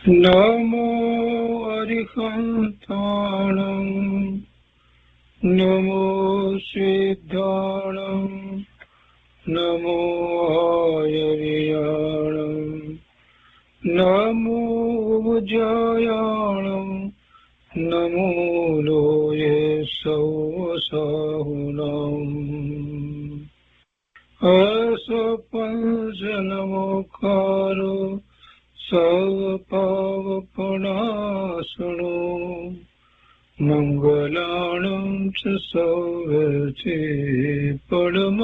નમો અરિહંતાણં નમો સિદ્ધાણં નમો આયર્યાણં નમો ઉજ્જયાણં નમો લોયે સૌસાહુનં અસપંચનમોકારો સર્વપાવપનાશનો મંગલાણં ચ સૌવર્તે પરમં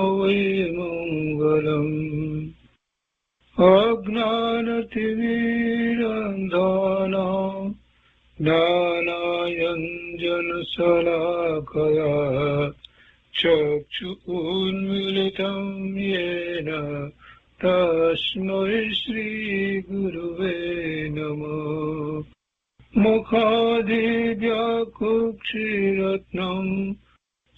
અવૈમંગલम् અજ્ઞાનતિમિરંધાનાં જ્ઞાનાંજનશલાકયા ચક્ષુન્મીલિतं येन તસ્મૈ શ્રીગુરવે નમઃ મુખાદિવ્યાકુક્ષિરત્નં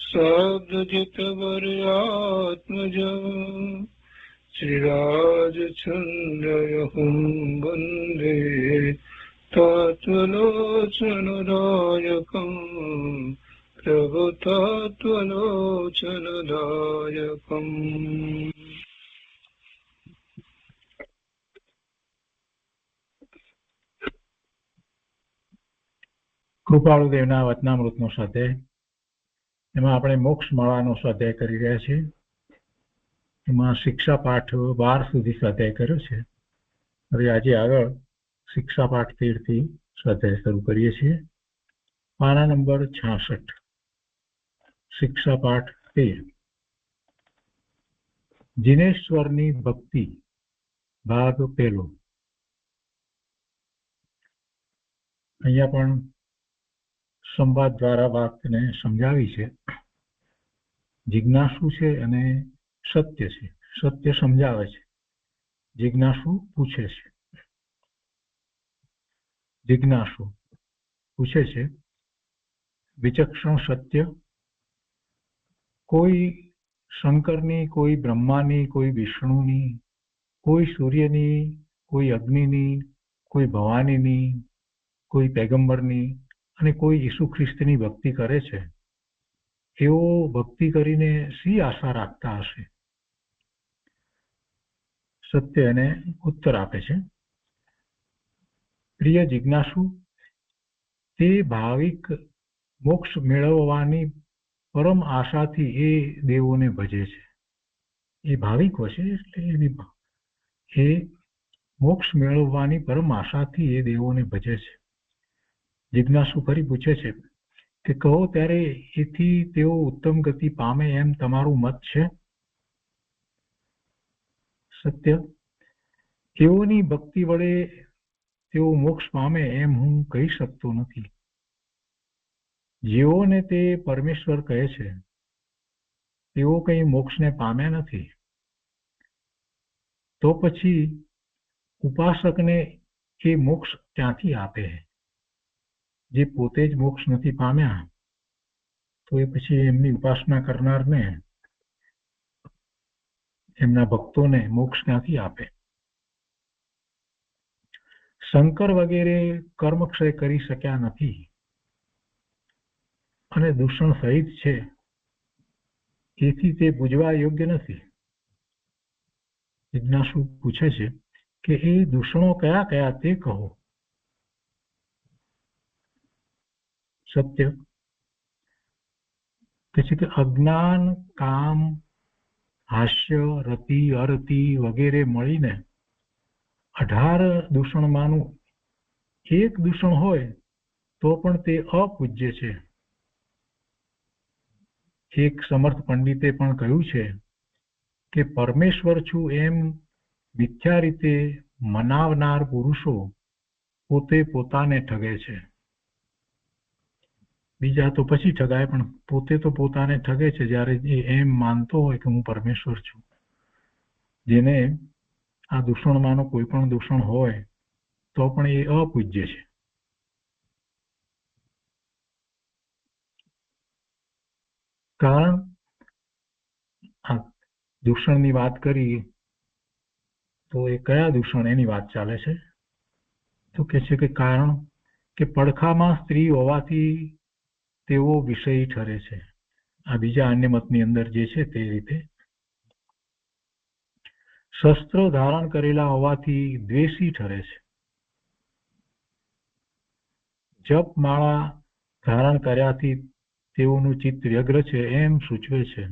શબ્દજિતવર્યાત્મજં શ્રીરાજચંદ્રયહું વંદે તત્વલોચનદાયકં પ્રભુતત્વલોચનદાયકં કૃપાળુદેવના વચનામૃતનો સ્વાધ્યાય. એમાં આપણે મોક્ષ માળાનો સ્વાધ્યાય કરી રહ્યા છીએ. એમાં શિક્ષા પાઠ 12 સુધી સ્વાધ્યાય કર્યો છે. હવે આજે આગળ શિક્ષા પાઠ 13 થી સ્વાધ્યાય શરૂ કરીએ છીએ. પાના નંબર 66. શિક્ષા પાઠ 13. જીનેશ્વરની ભક્તિ, ભાગ 1. અહીંયા પણ સંવાદ દ્વારા વાતને સમજાવી છે. જિજ્ઞાસુ છે અને સત્ય છે. સત્ય સમજાવે છે, જિજ્ઞાસુ પૂછે છે. જિજ્ઞાસુ પૂછે છે, વિચક્ષણ સત્ય, કોઈ શંકરની, કોઈ બ્રહ્માની, કોઈ વિષ્ણુની, કોઈ સૂર્યની, કોઈ અગ્નિની, કોઈ ભવાનીની, કોઈ પૈગંબરની અને કોઈ ઈસુ ખ્રિસ્તની ભક્તિ કરે છે, એવો ભક્તિ કરીને શી આશા રાખતા હશે? સત્ય એને ઉત્તર આપે છે, પ્રિય જિજ્ઞાસુ, તે ભાવિક મોક્ષ મેળવવાની પરમ આશાથી એ દેવોને ભજે છે. એ ભાવિકો છે એટલે એ મોક્ષ મેળવવાની પરમ આશાથી એ દેવોને ભજે છે. જિજ્ઞાસુ ફરી પૂછે છે કે કહો ત્યારે એથી તેઓ ઉત્તમ ગતિ પામે એમ તમારું મત છે? સત્ય, તેઓની ભક્તિ વડે તેઓ મોક્ષ પામે એમ હું કહી શકતો નથી. જેઓને તે પરમેશ્વર કહે છે તેઓ કંઈ મોક્ષને પામ્યા નથી. તો પછી ઉપાસકને એ મોક્ષ ક્યાંથી આપે? જે પોતે જ મોક્ષ નથી પામ્યા તો એ પછી એમની ઉપાસના કરનારને, એમના ભક્તોને મોક્ષ ક્યાંથી આપે? શંકર વગેરે કર્મક્ષય કરી શક્યા નથી અને દૂષણ સહિત છે, એથી તે પૂજવા યોગ્ય નથી. જિજ્ઞાસુ પૂછે છે કે એ દૂષણો કયા કયા તે કહો. સત્ય કે છે કે અજ્ઞાન, કામ, હાસ્ય, રતિ, અરતિ વગેરે મળીને 18 દૂષણમાંનું એક દૂષણ હોય તો પણ તે અપૂજ્ય છે. એક સમર્થ પંડિતે પણ કહ્યું છે કે પરમેશ્વર છું એમ મિથ્યા રીતે મનાવનાર પુરુષો પોતે પોતાને ઠગે છે. બીજા તો પછી ઠગાય, પણ પોતે તો પોતાને ઠગે છે જ્યારે એ એમ માનતો હોય કે હું પરમેશ્વર છું. જેને આ દૂષણમાંનો કોઈ પણ દૂષણ હોય તો પણ એ અપૂજ્ય છે. કારણ આ દૂષણની વાત કરી તો એ કયા દૂષણ એની વાત ચાલે છે? તો કે છે કે કારણ કે પડખામાં સ્ત્રી હોવાથી તેઓ વિષયી ઠરે છે. આ બીજા અન્ય મતની અંદર જે છે તે રીતે શસ્ત્ર ધારણ કરેલા હોવાથી દ્વેષી ઠરે છે. જપ માળા ધારણ કર્યાથી તેઓનું ચિત્ત વ્યગ્ર છે એમ સૂચવે છે.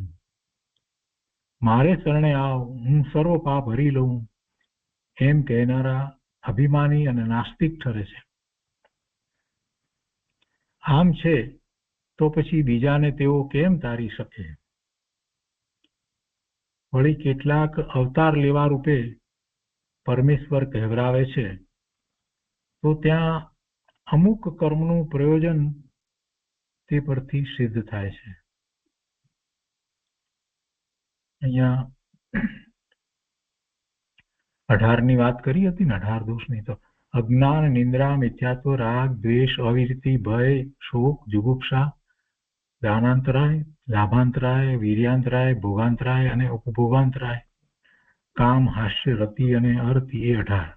મારે શરણે આવ, હું સર્વ પાપ હરી લઉં એમ કહેનારા અભિમાની અને નાસ્તિક ઠરે છે. આમ છે તો પછી બીજાને તેઓ કેમ તારી શકે? વળી કેટલાક અવતાર લેવા રૂપે પરમેશ્વર કહેવરાવે છે તો ત્યાં અમુક કર્મનું પ્રયોજન તે પરથી સિદ્ધ થાય છે. અહીંયા 18ની વાત કરી હતી ને, 18 દોષની. તો અજ્ઞાન, નિંદ્રા, મિથ્યાત્વ, રાગ, દ્વેષ, અવિરતિ, ભય, શોક, જુગુપ્સા, દાનાંતરાય, લાભાંતરાય, વીર્યાંતરાય, ભોગાંતરાય અને ઉપભોગાંતરાય, કામ, હાસ્ય, રતિ અને અરતિ એ 18.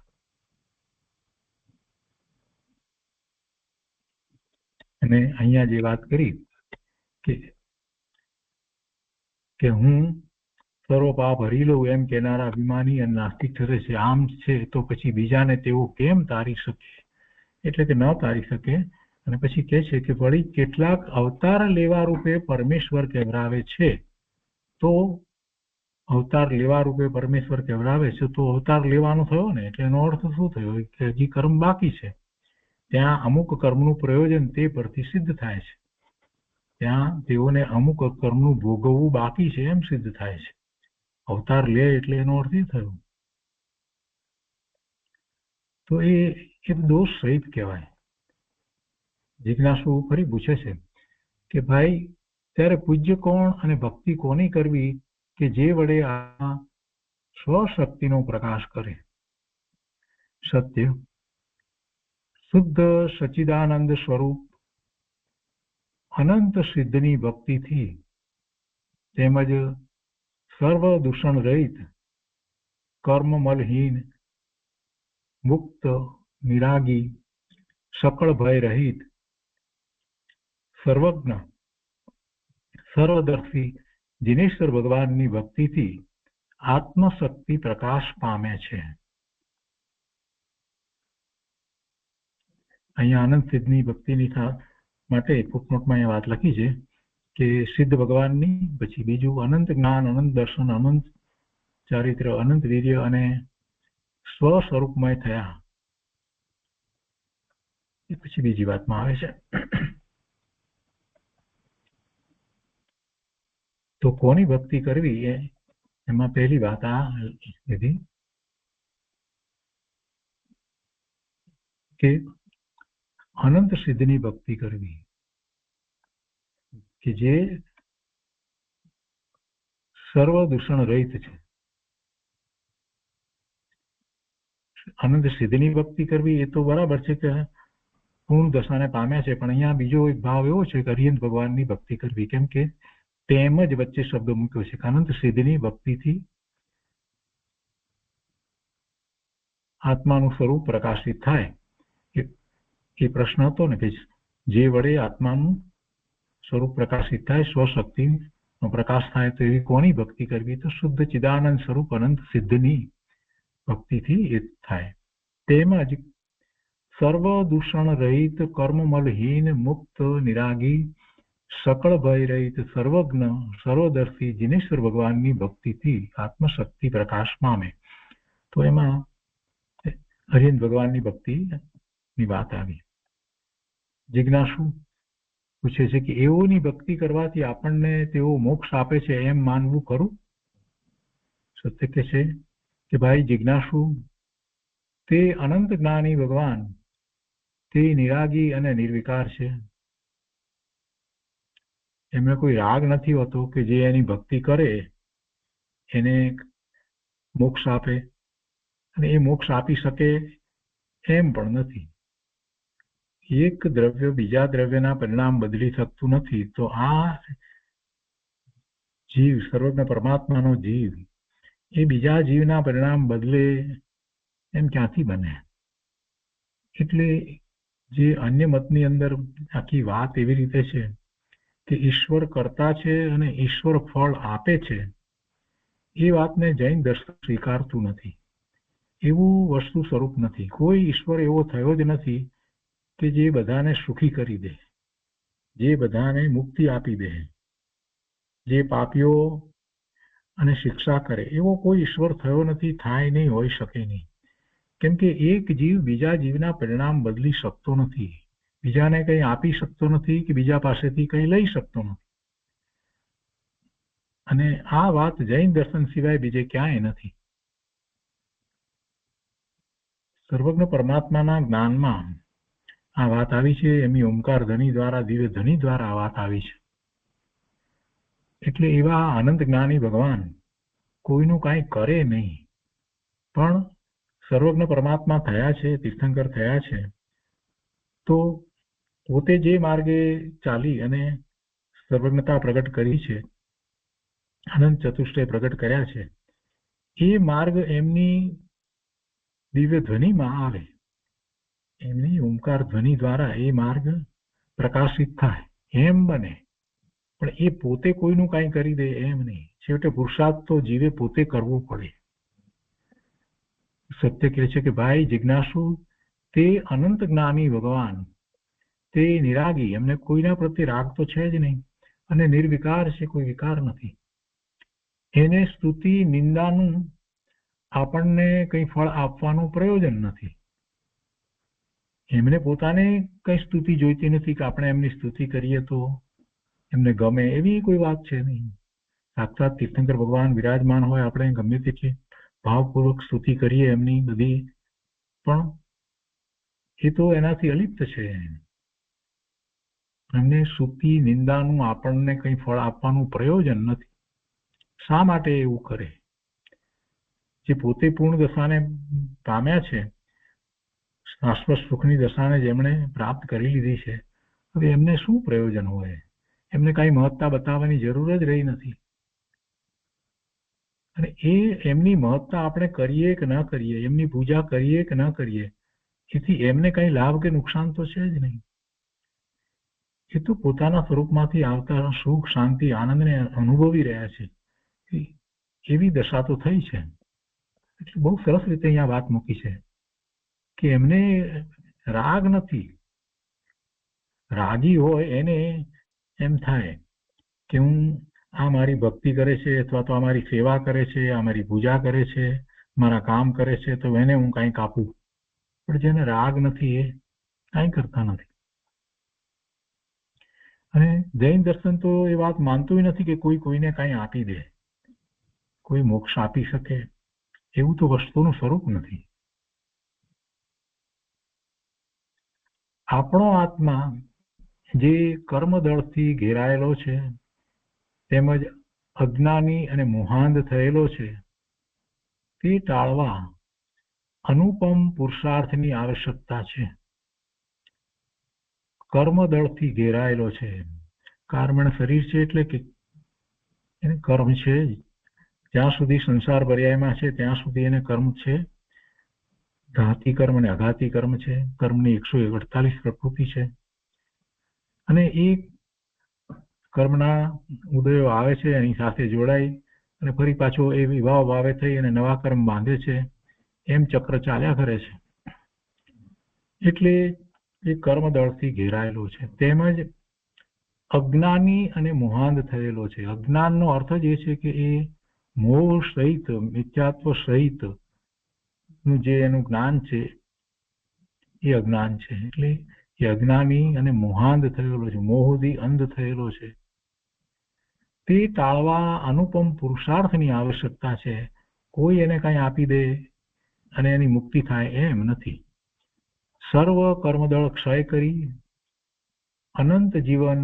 અને અહીંયા જે વાત કરી કે હું સર્વ પાપ હરી લઉં એમ કહેનારા અભિમાની અને નાસ્તિક ઠરે છે. આમ છે તો પછી બીજાને તેઓ કેમ તારી શકે? એટલે કે ન તારી શકે. અને પછી કહે છે કે વળી કેટલાક અવતાર લેવા રૂપે પરમેશ્વર કહેવરાવે છે. તો અવતાર લેવા રૂપે પરમેશ્વર કહેવરાવે છે તો અવતાર લેવાનો થયો ને, એટલે એનો અર્થ શું થયો? કે હજી કર્મ બાકી છે. ત્યાં અમુક કર્મનું પ્રયોજન તે પરથી સિદ્ધ થાય છે. ત્યાં તેઓને અમુક કર્મનું ભોગવવું બાકી છે એમ સિદ્ધ થાય છે. અવતાર લે એટલે એનો અર્થ એ થયો. તો એ દોષ સહિત કહેવાય. જિજ્ઞાસુ ફરી પૂછે છે કે ભાઈ, ત્યારે પૂજ્ય કોણ અને ભક્તિ કોની કરવી કે જે વડે આ સ્વશક્તિનો પ્રકાશ કરે? સત્ય શુદ્ધ સચ્ચિદાનંદ સ્વરૂપ અનંત સિદ્ધની ભક્તિથી તેમજ સર્વ દૂષણ રહિત, કર્મમલહીન, મુક્ત, નિરાગી, સકળ ભય રહિત, સર્વજ્ઞ, સર્વદર્શી દિનેશ્વર ભગવાનની ભક્તિથી આત્મશક્તિ પ્રકાશ પામે છે. અહીંયા આનંદ સિદ્ધની ભક્તિની માટે ફૂટનોટમાં એ વાત લખી છે કે સિદ્ધ ભગવાનની, પછી બીજું અનંત જ્ઞાન, અનંત દર્શન, અનંત ચારિત્ર, અનંત વીર્ય અને સ્વ સ્વરૂપમય થયા. એ પછી બીજી વાતમાં આવે છે. તો કોની ભક્તિ કરવી એમાં પહેલી વાત આ લીધી કે અનંત સિદ્ધની ભક્તિ કરવી, કે જે સર્વ દૂષણ રહિત છે. અનંત સિદ્ધની ભક્તિ કરવી એ તો બરાબર છે કે પૂર્ણ દશાને પામ્યા છે, પણ અહીંયા બીજો એક ભાવ એવો છે કે અરિહંત ભગવાનની ભક્તિ કરવી. કેમ કે તેમ જ વચ્ચે શબ્દ મૂક્યો છે કે અનંત સિદ્ધની ભક્તિથી આત્માનું સ્વરૂપ પ્રકાશિત થાય. એ પ્રશ્ન હતો ને કે જે વડે આત્માનું સ્વરૂપ પ્રકાશિત થાય, સ્વશક્તિનો પ્રકાશ થાય, તો એવી કોની ભક્તિ કરવી? તો શુદ્ધ ચિદાનંદ સ્વરૂપ અનંત સિદ્ધની ભક્તિથી એ થાય. તેમજ સર્વ દૂષણ રહિત, કર્મમલહીન, મુક્ત, નિરાગી, સકળ ભય રહિત, સર્વજ્ઞ, સર્વદર્શી જિનેશ્વર ભગવાનની ભક્તિથી આત્મશક્તિ પ્રકાશ પામે. તો એમાં હરિહંત ભગવાનની ભક્તિની વાત આવી. જિજ્ઞાસુ પૂછે છે કે એઓની ભક્તિ કરવાથી આપણને તેઓ મોક્ષ આપે છે એમ માનવું ખરું? સત્ય કે છે કે ભાઈ જિજ્ઞાસુ, તે અનંત જ્ઞાની ભગવાન, તે નિરાગી અને નિર્વિકાર છે. એમને કોઈ રાગ નથી હોતો કે જે એની ભક્તિ કરે એને મોક્ષ આપે, અને એ મોક્ષ આપી શકે એમ પણ નથી. એક દ્રવ્ય બીજા દ્રવ્યના પરિણામ બદલી શકતું નથી. તો આ જીવ, સર્વજ્ઞ પરમાત્માનો જીવ, એ બીજા જીવના પરિણામ બદલે એમ ક્યાંથી બને? એટલે જે અન્ય મતની અંદર આખી વાત એવી રીતે છે કે ઈશ્વર કરતા છે અને ઈશ્વર ફળ આપે છે, એ વાતને જૈન દર્શન સ્વીકારતું નથી. એવું વસ્તુ સ્વરૂપ નથી. કોઈ ઈશ્વર એવો થયો જ નથી કે જે બધાને સુખી કરી દે, જે બધાને મુક્તિ આપી દે, જે પાપીઓ અને શિક્ષા કરે, એવો કોઈ ઈશ્વર થયો નથી, થાય નહીં, હોઈ શકે નહીં. કેમ કે એક જીવ બીજા જીવના પરિણામ બદલી શકતો નથી, બીજાને કંઈ આપી શકતો નથી કે બીજા પાસેથી કંઈ લઈ શકતો નથી. અને આ વાત જૈન દર્શન સિવાય બીજે ક્યાંય નથી. સર્વજ્ઞ પરમાત્માના જ્ઞાનમાં આ વાત આવી છે. એમની ઓમકાર ધ્વનિ દ્વારા, દિવ્ય ધ્વનિ દ્વારા આ વાત આવી છે. એટલે એવા અનંત જ્ઞાની ભગવાન કોઈનું કાંઈ કરે નહીં, પણ સર્વજ્ઞ પરમાત્મા થયા છે, તીર્થંકર થયા છે, તો પોતે જે માર્ગે ચાલી અને સર્વજ્ઞતા પ્રગટ કરી છે, અનંત ચતુષ્ટય પ્રગટ કર્યા છે, એ માર્ગ એમની દિવ્ય ધ્વનિમાં આવે, એમની ઓમકાર ધ્વનિ દ્વારા એ માર્ગ પ્રકાશિત થાય, એમ બને. પણ એ પોતે કોઈનું કાંઈ કરી દે એમ નહીં. છેવટે પુરુષાર્થ તો જીવે પોતે કરવો પડે. સત્ય કહે છે કે ભાઈ જિજ્ઞાસુ, તે અનંત જ્ઞાની ભગવાન, તે નિરાગી, એમને કોઈના પ્રત્યે રાગ તો છે જ નહીં, અને નિર્વિકાર છે, કોઈ વિકાર નથી. એને સ્તુતિ નિંદાનું આપણને કંઈ ફળ આપવાનું પ્રયોજન નથી. એમને પોતાને કંઈ સ્તુતિ જોઈતી નથી કે આપણે એમની સ્તુતિ કરીએ તો એમને ગમે, એવી કોઈ વાત છે નહીં. સાક્ષાત તીર્થંકર ભગવાન વિરાજમાન હોય, આપણે ગમે તેટલી ભાવપૂર્વક સ્તુતિ કરીએ એમની બધી, પણ એ તો એનાથી અલિપ્ત છે. એમને સ્તુતિ નિંદાનું આપણને કંઈ ફળ આપવાનું પ્રયોજન નથી. શા માટે એવું કરે? જે પોતે પૂર્ણ દશાને પામ્યા છે, શાશ્વત સુખની દશાને જેમણે પ્રાપ્ત કરી લીધી છે, હવે એમને શું પ્રયોજન હોય? એમને કાંઈ મહત્તા બતાવવાની જરૂર જ રહી નથી. અને એ એમની મહત્તા આપણે કરીએ કે ન કરીએ, એમની પૂજા કરીએ કે ન કરીએ, એથી એમને કંઈ લાભ કે નુકસાન તો છે જ નહીં. એ તો પોતાના સ્વરૂપમાંથી આવતા સુખ, શાંતિ, આનંદને અનુભવી રહ્યા છે. એવી દશા તો થઈ છે. એટલે બહુ સરસ રીતે અહીંયા વાત મૂકી છે કે એમને રાગ નથી. રાગી હોય એને એમ થાય કે હું આ મારી ભક્તિ કરે છે, અથવા તો આ મારી સેવા કરે છે, આ મારી પૂજા કરે છે, મારા કામ કરે છે, તો એને હું કાંઈક આપું. પણ જેને રાગ નથી એ કાંઈ કરતા નથી. અને જૈન દર્શન તો એ વાત માનતું નથી કે કોઈ કોઈને કાંઈ આપી દે, કોઈ મોક્ષ આપી શકે, એવું તો વસ્તુનું સ્વરૂપ નથી. આપણો આત્મા જે કર્મદળથી ઘેરાયેલો છે, તેમજ અજ્ઞાની અને મોહાંધ થયેલો છે, તે ટાળવા અનુપમ પુરુષાર્થની આવશ્યકતા છે. કર્મદળથી ઘેરાયેલો છે. કર્મણ શરીર છે એટલે કે એને કર્મ છે. જ્યાં સુધી સંસાર પર્યાયમાં છે ત્યાં સુધી એને કર્મ છે. ઘાતી કર્મ અને અઘાતી કર્મ છે. કર્મની 148 પ્રકૃતિ છે. અને એ કર્મના ઉદયો આવે છે, એની સાથે જોડાઈ અને ફરી પાછો એ વિભાવ ભાવે થઈ અને નવા કર્મ બાંધે છે. એમ ચક્ર ચાલ્યા કરે છે. એટલે એ કર્મદળથી ઘેરાયેલો છે. તેમજ અજ્ઞાની અને મોહાંધ થયેલો છે. અજ્ઞાનનો અર્થ જ એ છે કે એ મોહ સહિત, મિથ્યાત્વ સહિત નું જે એનું જ્ઞાન છે એ અજ્ઞાન છે. એટલે એ અજ્ઞાની અને મોહાંધ થયેલો છે, મોહથી અંધ થયેલો છે. તે ટાળવા અનુપમ પુરુષાર્થની આવશ્યકતા છે. કોઈ એને કાંઈ આપી દે અને એની મુક્તિ થાય એમ નથી. સર્વ કર્મદળ ક્ષય કરી અનંત જીવન,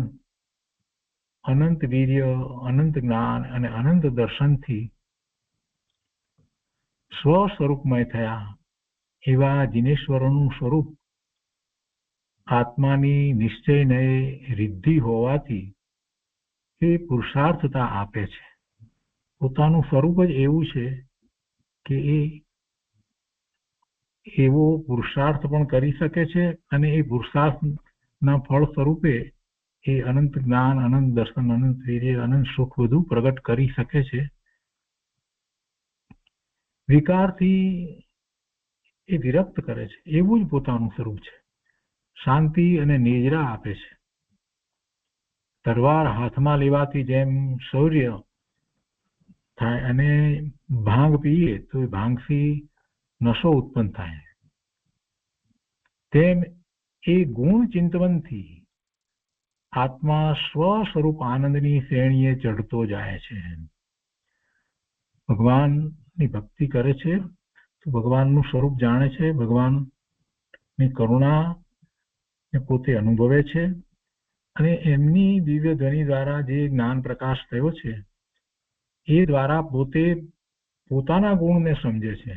અનંત વીર્ય, અનંત જ્ઞાન અને અનંત દર્શનથી સ્વ સ્વરૂપમય થયા એવા જીનેશ્વરોનું સ્વરૂપ આત્માની નિશ્ચયને રિદ્ધિ હોવાથી એ પુરુષાર્થતા આપે છે. પોતાનું સ્વરૂપ જ એવું છે કે એ એવો પુરુષાર્થ પણ કરી શકે છે અને એ પુરુષાર્થના ફળ સ્વરૂપે એ અનંત જ્ઞાન, અનંત દર્શન, અનંત વીર્ય, અનંત સુખ બધું પ્રગટ કરી શકે છે. વિકારથી એ વિરક્ત કરે છે, એવું જ પોતાનું સ્વરૂપ છે. શાંતિ અને નિજરા આપે છે. તલવાર હાથમાં લેવાથી જેમ શૌર્ય થાય અને ભાંગ પીએ તો એ ભાંગથી નશો ઉત્પન્ન થાય, તેમ એ ગુણ ચિંતવનથી આત્મા સ્વ સ્વરૂપ આનંદની શ્રેણીએ ચઢતો જાય છે. ભગવાનની ભક્તિ કરે છે તો ભગવાનનું સ્વરૂપ જાણે છે, ભગવાનની કરુણા પોતે અનુભવે છે અને એમની દિવ્ય ધ્વનિ દ્વારા જે જ્ઞાન પ્રકાશ થયો છે એ દ્વારા પોતે પોતાના ગુણને સમજે છે.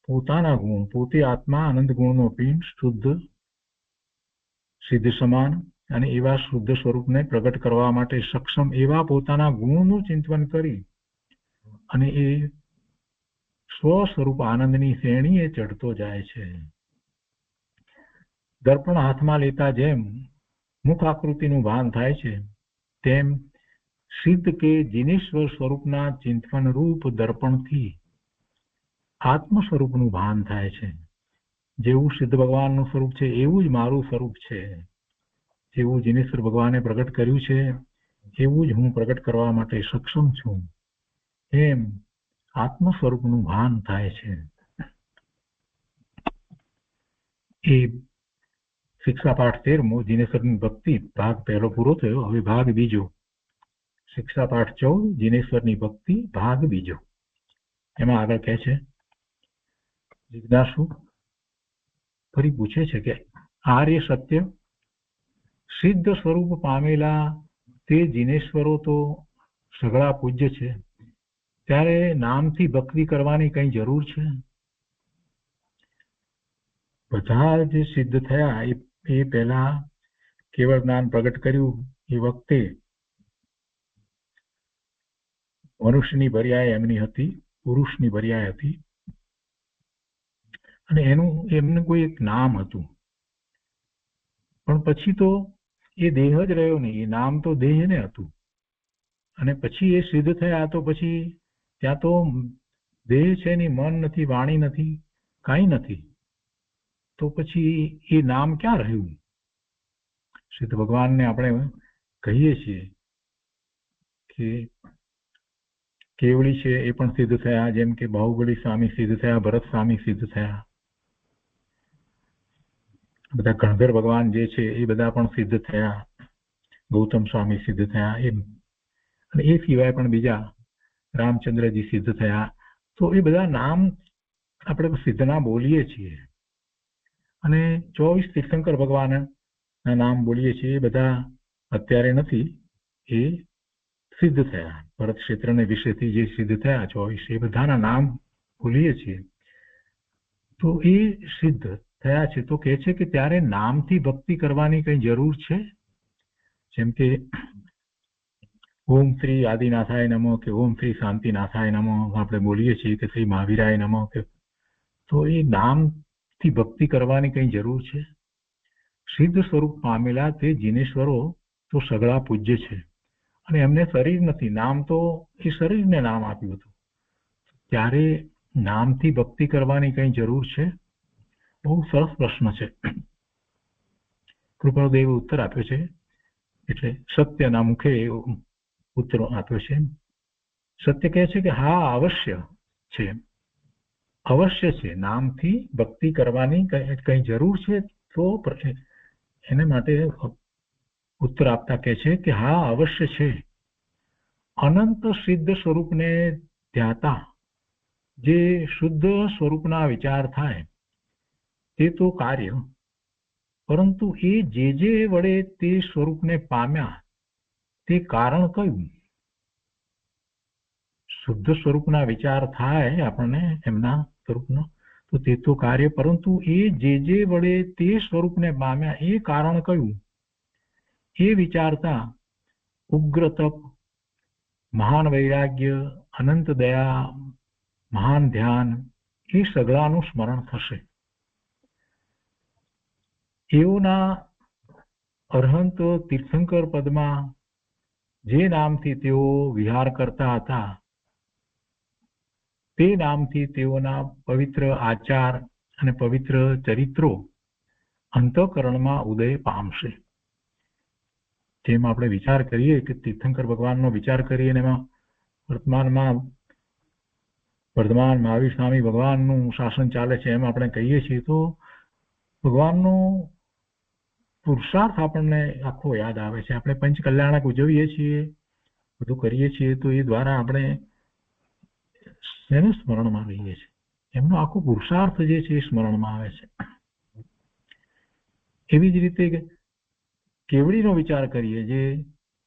પોતાના ગુણ, પોતે આત્મા આનંદ ગુણનો પિંડ, શુદ્ધ સિદ્ધ સમાન અને એવા શુદ્ધ સ્વરૂપને પ્રગટ કરવા માટે સક્ષમ એવા પોતાના ગુણનું ચિંતન કરી અને એ સ્વ સ્વરૂપ આનંદની શ્રેણીએ ચડતો જાય છે. દર્પણ હાથમાં લેતા જેમ મુખ આકૃતિનું ભાન થાય છે, તેમ સિદ્ધ કે જીનેશ્વર સ્વરૂપના ચિંતન રૂપ દર્પણથી આત્મ સ્વરૂપનું ભાન થાય છે. જેવું સિદ્ધ ભગવાનનું સ્વરૂપ છે એવું જ મારું સ્વરૂપ છે, જેવું જીનેશ્વર ભગવાને પ્રગટ કર્યું છે એવું જ હું પ્રગટ કરવા માટે સક્ષમ છું, એમ આત્મ સ્વરૂપનું ભાન થાય છે. એ શિક્ષા પાઠ 13મો જીનેશ્વરની ભક્તિ ભાગ પહેલો પૂરો થયો. હવે ભાગ બીજો, શિક્ષા પાઠ 14 જીનેશ્વરની ભક્તિ ભાગ બીજો. એમાં આગળ કહે છે, જિજ્ઞાસુ ફરી પૂછે છે કે આર્ય સત્ય સિદ્ધ સ્વરૂપ પામેલા તે જીનેશ્વરો તો સઘળા પૂજ્ય છે, ત્યારે નામથી ભક્તિ કરવાની કઈ જરૂર છે? બધા જે સિદ્ધ થયા એ પહેલા કેવળ જ્ઞાન પ્રગટ કર્યું એ વખતે મનુષ્યની પર્યાય એમની હતી, પુરુષની પર્યાય હતી અને એમનું કોઈ એક નામ હતું. પણ પછી તો એ દેહ જ રહ્યો નહીં, એ નામ તો દેહને હતું અને પછી એ સિદ્ધ થયા તો પછી ત્યાં તો દેહ છે નહીં, મન નથી, વાણી નથી, કાંઈ નથી, તો પછી એ નામ ક્યાં રહ્યું? સિદ્ધ ભગવાનને આપણે કહીએ છીએ કે કેવળી છે એ પણ સિદ્ધ થયા, જેમ કે બાહુબલી સ્વામી સિદ્ધ થયા, ભરત સ્વામી સિદ્ધ થયા, બધા ગણધર ભગવાન જે છે એ બધા પણ સિદ્ધ થયા, ગૌતમ સ્વામી સિદ્ધ થયા, એમ અને એ સિવાય પણ બીજા રામચંદ્રજી સિદ્ધ થયા. તો એ બધા નામ આપણે સિદ્ધના બોલીએ છીએ અને 24 તીર્થંકર ભગવાનના નામ બોલીએ છીએ. એ બધા અત્યારે નથી, એ સિદ્ધ થયા, ભરત ક્ષેત્રને વિશેથી જે સિદ્ધ થયા 24 એ બધાના નામ બોલીએ છીએ. તો એ સિદ્ધ થયા છે તો કહે છે કે ત્યારે નામથી ભક્તિ કરવાની કઈ જરૂર છે? જેમ કે ઓમ શ્રી આદિનાથાય નમઃ કે ઓમ શ્રી શાંતિનાથાય નમઃ આપણે બોલીએ છીએ કે શ્રી મહાવીરાય નમઃ, કે તો એ નામથી ભક્તિ કરવાની કઈ જરૂર છે? સિદ્ધ સ્વરૂપ પામેલા તે જીનેશ્વરો તો સઘળા પૂજ્ય છે અને એમને શરીર નથી, નામ તો એ શરીરને નામ આપ્યું હતું, ત્યારે નામથી ભક્તિ કરવાની કઈ જરૂર છે? બહુ સરસ પ્રશ્ન છે. કૃપાળુદેવે ઉત્તર આપ્યો છે, એટલે સત્યના મુખે ઉત્તર આપ્યો છે. સત્ય કહે છે કે હા, અવશ્ય છે, અવશ્ય છે, નામથી ભક્તિ કરવાની કઈ જરૂર છે? તો એને માટે ઉત્તર આપતા કહે છે કે હા, અવશ્ય છે. અનંત સિદ્ધ સ્વરૂપને ધ્યાતા જે શુદ્ધ સ્વરૂપના વિચાર થાય તે તો કાર્ય, પરંતુ એ જે વડે તે સ્વરૂપને પામ્યા તે કારણ કયું? શુદ્ધ સ્વરૂપના વિચાર થાય આપણને એમના સ્વરૂપનો, તો તે તો કાર્ય, પરંતુ એ જે વડે તે સ્વરૂપને પામ્યા એ કારણ કયું? એ વિચારતા ઉગ્ર તપ, મહાન વૈરાગ્ય, અનંત દયા, મહાન ધ્યાન એ સગળાનું સ્મરણ થશે. એઓના અરહંત તીર્થંકર પદમાં જે નામથી તેઓ વિહાર કરતા હતા તે નામથી તેઓના પવિત્ર આચાર અને પવિત્ર ચરિત્રો અંતઃકરણમાં ઉદય પામશે. જેમ આપણે વિચાર કરીએ કે તીર્થંકર ભગવાનનો વિચાર કરીએ અને એમાં વર્તમાનમાં વર્ધમાન મહાવીર સ્વામી ભગવાનનું શાસન ચાલે છે એમ આપણે કહીએ છીએ તો ભગવાનનો પુરુષાર્થ આપણને આખો યાદ આવે છે. આપણે પંચકલ્યાણક ઉજવીએ છીએ, બધું કરીએ છીએ તો એ દ્વારા આપણે એને સ્મરણમાં રહીએ છીએ. એમનો આખો પુરુષાર્થ જે છે એ સ્મરણમાં આવે છે. એવી જ રીતે કેવડીનો વિચાર કરીએ, જે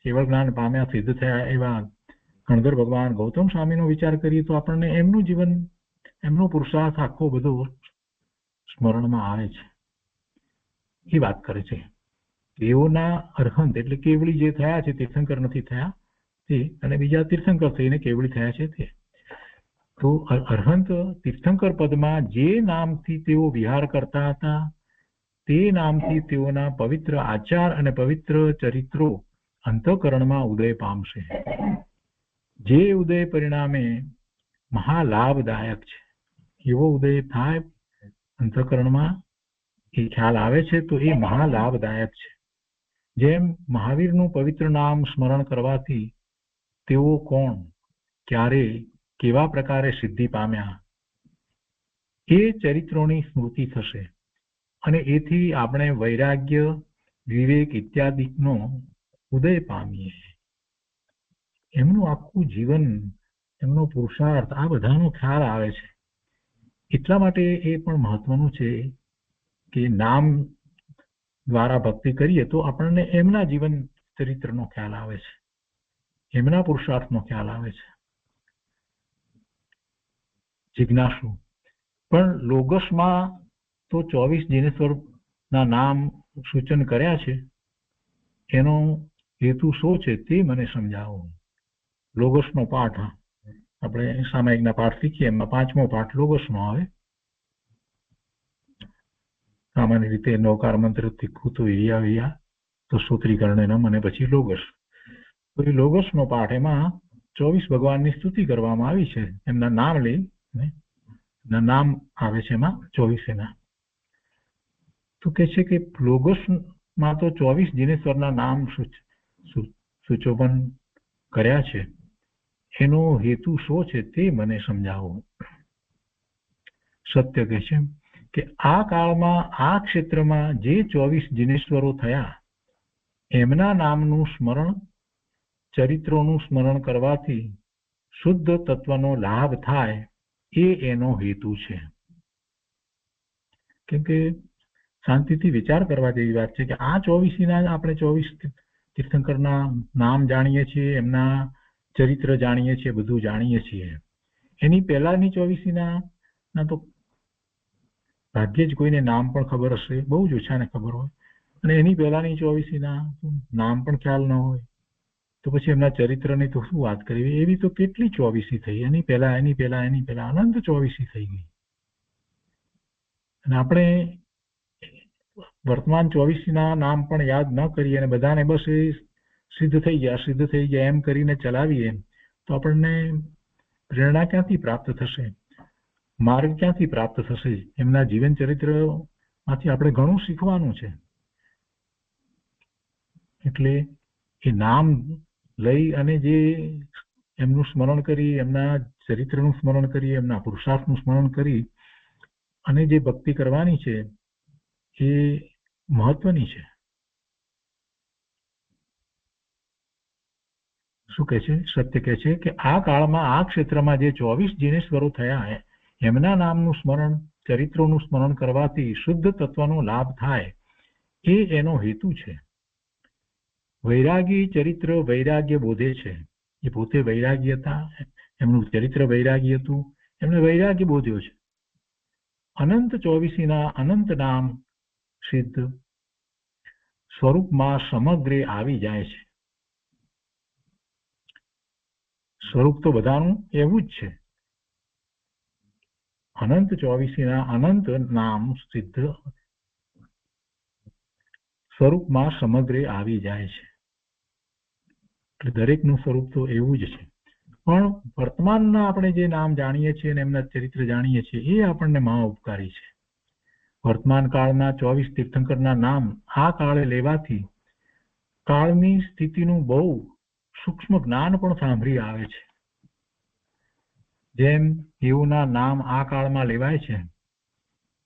કેવળ જ્ઞાન પામ્યા સિદ્ધ થયા એવા ગણધર ભગવાન ગૌતમ સ્વામીનો વિચાર કરીએ તો આપણને એમનું જીવન, એમનો પુરુષાર્થ આખો બધો સ્મરણમાં આવે છે. એ વાત કરે છે તેઓના અરહંત એટલે કેવડી જે થયા છે, તીર્થંકર નથી થયા તે, અને બીજા તીર્થંકર થઈને કેવડી થયા છે તે. તો અરહંત તીર્થંકર પદમાં જે નામથી તેઓ વિહાર કરતા હતા તે નામથી તેઓના પવિત્ર આચાર અને પવિત્ર ચરિત્રો અંતઃકરણમાં ઉદય પામશે. જે ઉદય પરિણામે મહાલાભદાયક છે. એવો ઉદય થાય અંતઃકરણમાં, એ ખ્યાલ આવે છે તો એ મહાલાભદાયક છે. જેમ મહાવીરનું પવિત્ર નામ સ્મરણ કરવાથી તેઓ કોણ, ક્યારે, કેવા પ્રકારે સિદ્ધિ પામ્યા એ ચરિત્રોની સ્મૃતિ થશે અને એથી આપણે વૈરાગ્ય, વિવેક ઇત્યાદિનો ઉદય પામીએ. એમનું આખું જીવન, એમનો પુરુષાર્થ, આ બધાનો ખ્યાલ આવે છે. એટલા માટે એ પણ મહત્વનું છે કે નામ દ્વારા ભક્તિ કરીએ તો આપણને એમના જીવન ચરિત્રનો ખ્યાલ આવે છે, એમના પુરુષાર્થનો ખ્યાલ આવે છે. જિજ્ઞાસુ પણ લોગસમાં તો 24 જીનેશ્વરના નામ સૂચન કર્યા છે, એનો હેતુ શું છે તે મને સમજાવો. લોગસનો પાઠ, આપણે સામાયિકના પાઠ શીખીએ એમાં 5મો પાઠ લોગસનો આવે. સામાન્ય રીતે નૌકાર મંત્ર તીખું તો હિરિયા વિયા તો સૂત્રીકરણ નમ અને પછી લોગસ. તો એ લોગસનો પાઠ, એમાં 24 ભગવાનની સ્તુતિ કરવામાં આવી છે. એમના નામ લઈ નામ આવે છે એમાં 24 એના. તો કે છે કે લોગસમાં તો 24 જીનેશ્વરના નામ સૂચોપન કર્યા છે, એનો હેતુ શું છે તે મને સમજાવો. સત્ય કહે છે કે આ કાળમાં આ ક્ષેત્રમાં જે 24 જીનેશ્વરો થયા એમના નામનું સ્મરણ, ચરિત્રોનું સ્મરણ કરવાથી શુદ્ધ તત્વનો લાભ થાય એ એનો હેતુ છે. કેમ કે શાંતિથી વિચાર કરવા જેવી વાત છે કે આ 24ના આપણે 24 તીર્થંકરના નામ જાણીએ છીએ, એમના ચરિત્ર જાણીએ છીએ, બધું જાણીએ છીએ. એની પહેલાની 24ના તો ભાગ્યે જ કોઈને નામ પણ ખબર હશે, બહુ જ ઓછાને ખબર હોય. અને એની પહેલાની 24ના નામ પણ ખ્યાલ ન હોય તો પછી એમના ચરિત્રની તો શું વાત કરવી. એવી તો કેટલી 24 થઈ, એની પહેલા અનંત 24 થઈ ગઈ. અને આપણે વર્તમાન 24ના નામ પણ યાદ ન કરીએ અને બધાને બસ એ સિદ્ધ થઈ ગયા એમ કરીને ચલાવીએ તો આપણને પ્રેરણા ક્યાંથી પ્રાપ્ત થશે, માર્ગ ક્યાંથી પ્રાપ્ત થશે. એમના જીવન ચરિત્રમાંથી આપણે ઘણું શીખવાનું છે. એટલે એ નામ લઈ અને જે એમનું સ્મરણ કરી, એમના ચરિત્રનું સ્મરણ કરી, એમના પુરુષાર્થનું સ્મરણ કરી અને જે ભક્તિ કરવાની છે એ મહત્વની છે. શું કહે છે? સત્ય કહે છે કે આ કાળમાં આ ક્ષેત્રમાં જે 24 જીનેશ્વરો થયા એમના નામનું સ્મરણ, ચરિત્રોનું સ્મરણ કરવાથી શુદ્ધ તત્વનો લાભ થાય એ એનો હેતુ છે. વૈરાગી ચરિત્ર વૈરાગ્ય બોધે છે. એ પોતે વૈરાગી હતા, એમનું ચરિત્ર વૈરાગી હતું, એમને વૈરાગ્ય બોધ્યો છે. અનંત 24ના અનંત નામ સિદ્ધ સ્વરૂપમાં સમગ્રે આવી જાય છે. સ્વરૂપ તો બધાનું એવું જ છે, અનંત 24ના અનંત નામ સિદ્ધ સ્વરૂપમાં સમગ્રે આવી જાય છે. એટલે દરેકનું સ્વરૂપ તો એવું જ છે, પણ વર્તમાનના આપણે જે નામ જાણીએ છીએ અને એમના ચરિત્ર જાણીએ છીએ એ આપણને મહા ઉપકારી છે. વર્તમાન કાળના 24 તીર્થંકરના નામ આ કાળે લેવાથી કાળની સ્થિતિનું બહુ સૂક્ષ્મ જ્ઞાન પણ સાંભળી આવે છે. જેમ એઓના નામ આ કાળમાં લેવાય છે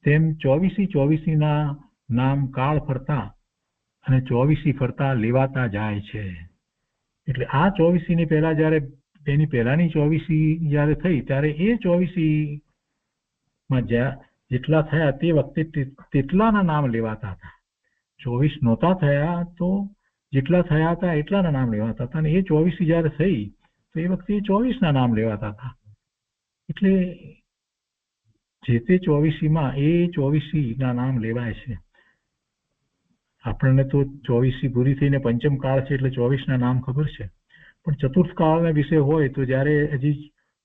તેમ 24ના નામ કાળ ફરતા અને 24 ફરતા લેવાતા જાય છે. એટલે આ 24ની પહેલા જ્યારે એની પહેલાની 24 જ્યારે થઈ ત્યારે એ 24માં જેટલા થયા તે વખતે તેટલાના નામ લેવાતા હતા. 24 નહોતા થયા તો જેટલા થયા હતા એટલાના નામ લેવાતા હતા, અને એ 24 જ્યારે થઈ તો એ વખતે 24ના નામ લેવાતા હતા. એટલે જે તે 24માં એ 24ના નામ લેવાય છે. આપણને તો 24 પૂરી થઈને પંચમ કાળ છે એટલે 24ના નામ ખબર છે, પણ ચતુર્થ કાળના વિશે હોય તો જ્યારે હજી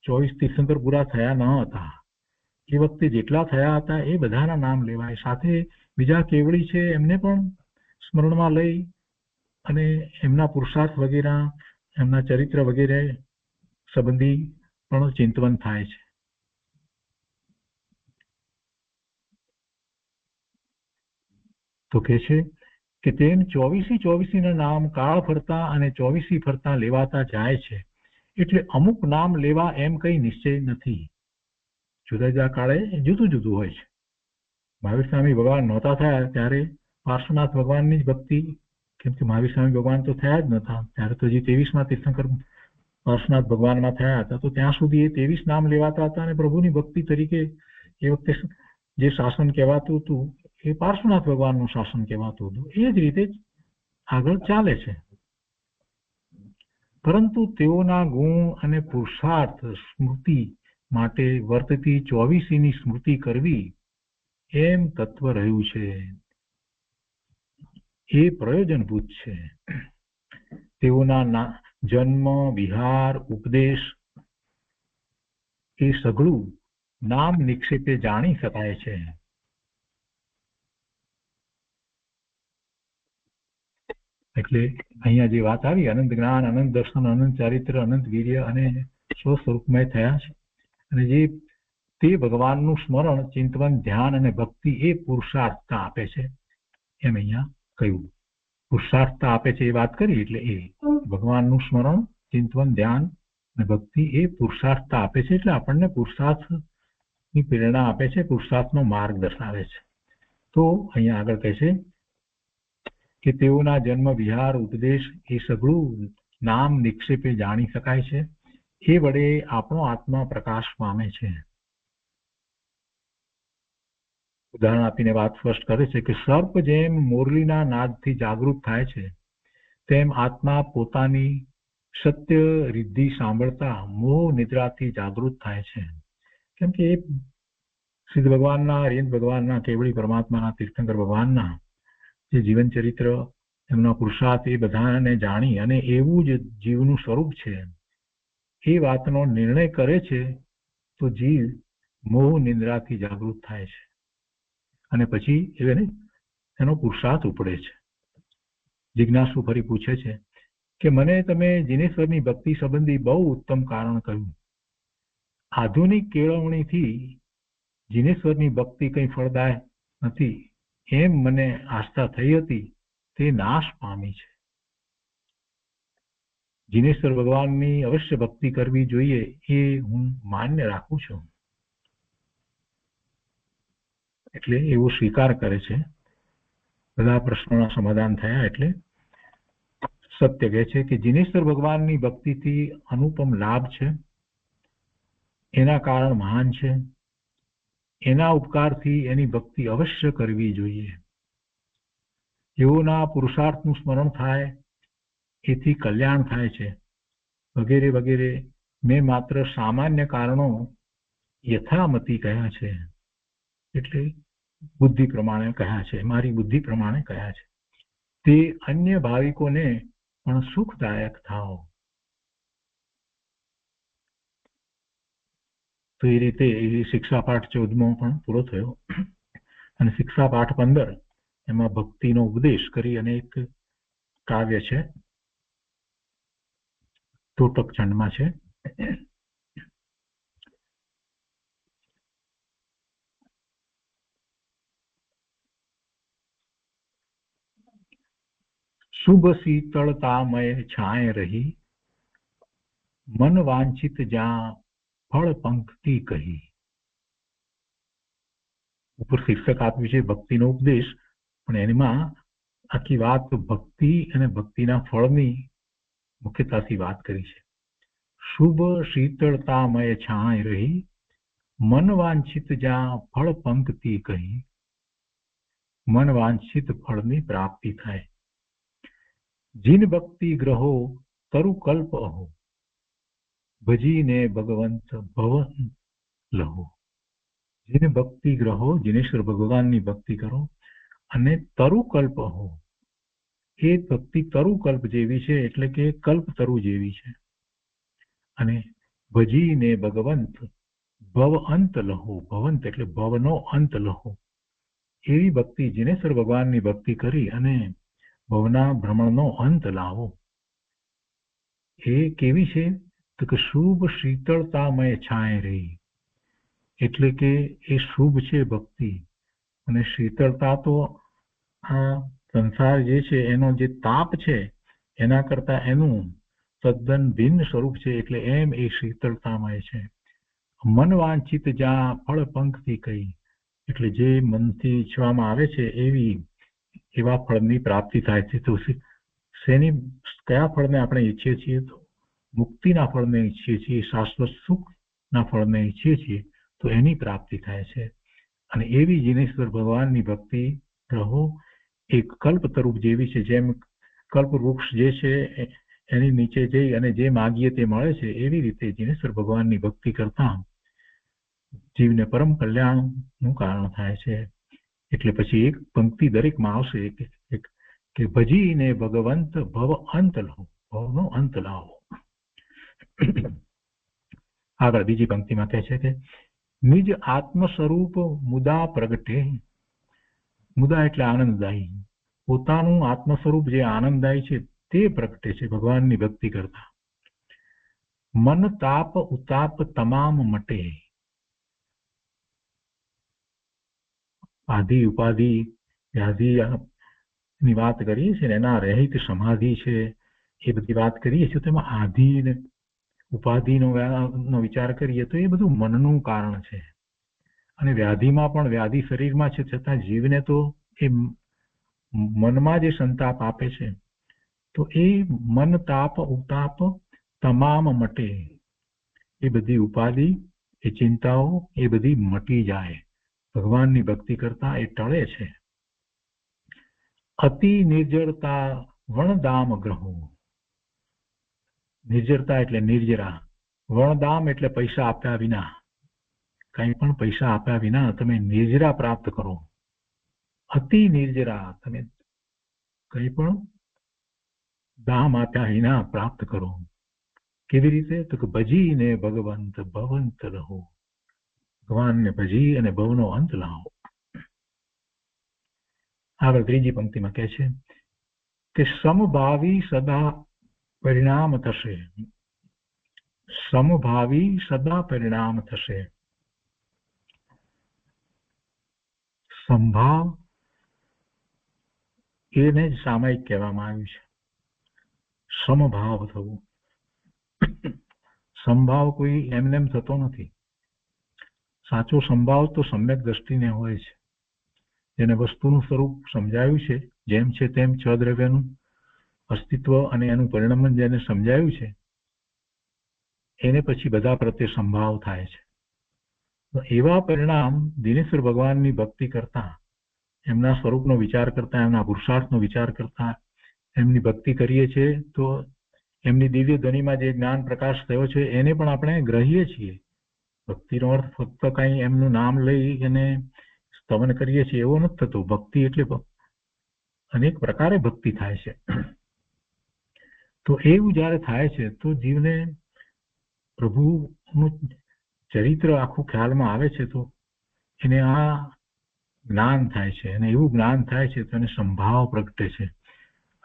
24 તીર્થંકર પૂરા થયા ન હતા એ વખતે જેટલા થયા હતા એ બધાના નામ લેવાય. સાથે બીજા કેવડી છે એમને પણ સ્મરણમાં લઈ અને એમના પુરુષાર્થ વગેરે, એમના ચરિત્ર વગેરે સંબંધી પણ ચિંતવન થાય છે. તો કે છે કે તેમ 24ના નામ કાળ ફરતા અને 24 ફરતા લેવાતા જાય છે. એટલે અમુક નામ લેવા એમ કઈ નિશ્ચય નથી. જુદા જુદા કાળે જુદું જુદું હોય છે. મહાવીર સ્વામી ભગવાન નહોતા થયા ત્યારે પાર્શ્વનાથ ભગવાનની જ ભક્તિ, કેમ કે મહાવીર સ્વામી ભગવાન તો થયા જ નતા ત્યારે તો જે 23માં તીર્થંકર પાર્શ્વનાથ ભગવાનમાં થયા હતા તો ત્યાં સુધી એ 23 નામ લેવાતા હતા અને પ્રભુની ભક્તિ તરીકે એ વખતે જે શાસન કહેવાતું હતું એ પાર્શ્વનાથ ભગવાનનું શાસન કહેવાતું હતું. એ જ રીતે આગળ ચાલે છે. પરંતુ તેઓના ગુણ અને પુરુષાર્થ સ્મૃતિ માટે વર્તતી 24ની સ્મૃતિ કરવી એમ તત્વ રહ્યું છે. એ પ્રયોજનભૂત છે. તેઓના જન્મ, વિહાર, ઉપદેશ એ સઘળું નામ નિક્ષેપે જાણી શકાય છે. એટલે અહીંયા જે વાત આવી અનંત જ્ઞાન, અનંત દર્શન, અનંત ચારિત્ર, અનંત વીર્ય અને સ્વસ્વરૂપમય થયા છે, અને જે તે ભગવાનનું સ્મરણ, ચિંતન, ધ્યાન અને ભક્તિ એ પુરુષાર્થતા આપે છે. એમ અહીંયા કહ્યું પુરુષાર્થતા આપે છે એ વાત કરી. એટલે એ ભગવાનનું સ્મરણ, ચિંતન, ધ્યાન અને ભક્તિ એ પુરુષાર્થતા આપે છે. એટલે આપણને પુરુષાર્થની પ્રેરણા આપે છે, પુરુષાર્થનો માર્ગ દર્શાવે છે. તો અહીંયા આગળ કહે છે કે તેઓના જન્મ, વિહાર, ઉપદેશ એ સઘળું નામ નિક્ષેપે જાણી શકાય છે. એ વડે આપણો આત્મા પ્રકાશ પામે છે. ઉદાહરણ આપીને વાત સ્પષ્ટ કરે છે કે સર્પ જેમ મોરલીના નાદથી જાગૃત થાય છે તેમ આત્મા પોતાની સત્ય રિદ્ધિ સાંભળતા મોહ નિદ્રાથી જાગૃત થાય છે. કેમ કે એ સિદ્ધ ભગવાનના, અરિહંત ભગવાનના, કેવળી પરમાત્માના, તીર્થંકર ભગવાનના જે જીવન ચરિત્ર, એમના પુરુષાર્થ એ બધાને જાણી અને એવું જ જીવનું સ્વરૂપ છે એ વાતનો નિર્ણય કરે છે તો જીવ મોહ નિદ્રાથી જાગૃત થાય છે અને પછી એનો પુરુષાર્થ ઉપડે છે. જિજ્ઞાસુ ફરી પૂછે છે કે મને તમે જીનેશ્વરની ભક્તિ સંબંધી બહુ ઉત્તમ કારણ કહ્યું. આધુનિક કેળવણીથી જીનેશ્વરની ભક્તિ કંઈ ફળદાય નથી એમ મને આસ્થા થઈ હતી તે નાશ પામી છે. જીનેશ્વર ભગવાનની અવશ્ય ભક્તિ કરવી જોઈએ એ હું માન્ય રાખું છું. એટલે એવો સ્વીકાર કરે છે. બધા પ્રશ્નોના સમાધાન થયા એટલે સત્ય કહે છે કે જીનેશ્વર ભગવાનની ભક્તિથી અનુપમ લાભ છે, એના કારણ મહાન છે, એના ઉપકારથી એની ભક્તિ અવશ્ય કરવી જોઈએ. એઓના પુરુષાર્થનું સ્મરણ થાય એથી કલ્યાણ થાય છે વગેરે વગેરે. મેં માત્ર સામાન્ય કારણો યથામતી કહ્યા છે, એટલે બુદ્ધિ પ્રમાણે કહ્યા છે, મારી બુદ્ધિ પ્રમાણે કહ્યા છે. તે અન્ય ભાવિકોને પણ સુખદાયક થાવ. તો એ રીતે એ શિક્ષાપાઠ 14મો પણ પૂરો થયો અને શિક્ષાપાઠ 15 એમાં ભક્તિનો ઉપદેશ કરી અને એક કાવ્ય છે, તોટક છંદમાં છે. શુભ શીતળતામય છાંય રહી, મન વાંછિત જ્યાં ફળ પંક્તિ કહી. ઉપર શીર્ષક આપ્યું છે ભક્તિનો ઉપદેશ, પણ એમાં આખી વાત ભક્તિ અને ભક્તિના ફળની મુખ્યતાથી વાત કરી છે. શુભ શીતળતામય છાંય રહી, મન વાંછિત જ્યાં ફળ પંક્તિ કહી. મન વાંછિત ફળની પ્રાપ્તિ થાય. જીન ભક્તિ ગ્રહો તરુ કલ્પ અહો, ભજીને ભગવંત ભવન લહો. જીન ભક્તિ ગ્રહો, જીનેશ્વર ભગવાનની ભક્તિ કરો અને તરુકલ્પ હો. એ ભક્તિ તરુકલ્પ જેવી છે, એટલે કે કલ્પ તરુ જેવી છે. અને ભજીને ભગવંત ભવ અંત લહો. ભવંત એટલે ભવનો અંત લહો. એવી ભક્તિ, જીનેશ્વર ભગવાનની ભક્તિ કરી અને ભવના ભ્રમણનો અંત લાવો. એ કેવી છે? તો કે શુભ શીતળતામય છાંય રહી, એટલે કે એ શુભ છે ભક્તિ. અને શીતળતા તો આ સંસાર જે છે એનો જે તાપ છે એના કરતા એનું તદ્દન ભિન્ન સ્વરૂપ છે, એટલે એમ એ શીતળતામય છે. મન વાંછિત જ્યાં ફળ પંક્તિ કહી, એટલે જે મનથી ઈચ્છવામાં આવે છે એવા ફળની પ્રાપ્તિ થાય છે. તો કયા ફળને આપણે ઈચ્છીએ છીએ? તો મુક્તિના ફળને ઈચ્છીએ છીએ, શાશ્વત સુખના ફળને ઈચ્છીએ છીએ, તો એની પ્રાપ્તિ થાય છે. અને એવી જીનેશ્વર ભગવાનની ભક્તિ રહો. એક કલ્પતરૂપ જેવી છે, જેમ કલ્પ વૃક્ષ જે છે એની નીચે જઈ અને જે માગીએ તે મળે છે, એવી રીતે જીનેશ્વર ભગવાનની ભક્તિ કરતા જીવને પરમ કલ્યાણનું કારણ થાય છે. એટલે પછી એક પંક્તિ દરેકમાં આવશે કે ભજીને ભગવંત ભવ અંત લહો, ભવનો અંત લાવો. આગળ બીજી પંક્તિમાં કહે છે કે નિજ આત્મ સ્વરૂપ મુદા પ્રગટે. મુદા એટલે આનંદદાયી. પોતાનું આત્મ સ્વરૂપ જે આનંદદાયી છે તે પ્રગટે છે ભગવાનની ભક્તિ કરતા. મન તાપ ઉતાપ તમામ મટે. આધિ ઉપાધિ વ્યાધિ ની વાત કરીએ છીએ ને, એના રહિત સમાધિ છે, એ બધી વાત કરીએ છીએ. તેમાં આધિ ને ઉપાધિનો વિચાર કરીએ તો એ બધું મનનું કારણ છે. અને વ્યાધિમાં પણ વ્યાધિ શરીરમાં છે, છતાં જીવને તો એ મનમાં જે સંતાપ આપે છે, તો એ મન તાપ ઉતાપ તમામ મટે. એ બધી ઉપાધિ, એ ચિંતાઓ, એ બધી મટી જાય. ભગવાનની ભક્તિ કરતા એ ટળે છે. અતિ નિર્જરતા વણદામ ગ્રહો. નિર્જરતા એટલે નિર્જરા. વણદામ એટલે પૈસા આપ્યા વિના. કંઈ પણ પૈસા આપ્યા વિના તમે નિર્જરા પ્રાપ્ત કરો. અતિ નિર્જરા, તમે કંઈ પણ દામ આપ્યા વિના પ્રાપ્ત કરો. કેવી રીતે? તો કે ભજીને ભગવંત ભવંત રહો. ભગવાનને ભજી અને ભવનો અંત લાવો. આગળ ત્રીજી પંક્તિમાં કહે છે કે સમભાવી સદા પરિણામ થશે. સમભાવી સદા પરિણામ થશે. સંભાવ એને જ સામાયિક કહેવામાં આવ્યું છે. સમભાવ થવું. સંભાવ કોઈ એમનેમ થતો નથી. સાચો સંભાવ તો સમ્યક દ્રષ્ટિને હોય છે, જેને વસ્તુનું સ્વરૂપ સમજાયું છે, જેમ છે તેમ છ દ્રવ્યનું અસ્તિત્વ અને એનું પરિણામ જેને સમજાયું છે, એને પછી બધા પ્રત્યે સંભાવ થાય છે. તો એવા પરિણામ દિનેશ્વર ભગવાનની ભક્તિ કરતા, એમના સ્વરૂપનો વિચાર કરતા, એમના પુરુષાર્થનો વિચાર કરતા એમની ભક્તિ કરીએ છીએ, તો એમની દિવ્ય ધ્વનિમાં જે જ્ઞાન પ્રકાશ થયો છે એને પણ આપણે ગ્રહીએ છીએ. ભક્તિનો અર્થ ફક્ત કંઈ એમનું નામ લઈ અને સ્તવન કરીએ છીએ એવો નથી થતો. ભક્તિ એટલે અનેક પ્રકારે ભક્તિ થાય છે. તો એવું જ્યારે થાય છે તો જીવને પ્રભુનું ચરિત્ર આખું ખ્યાલમાં આવે છે તો એને આ જ્ઞાન થાય છે, અને એવું જ્ઞાન થાય છે તો એને સંભાવ પ્રગટે છે,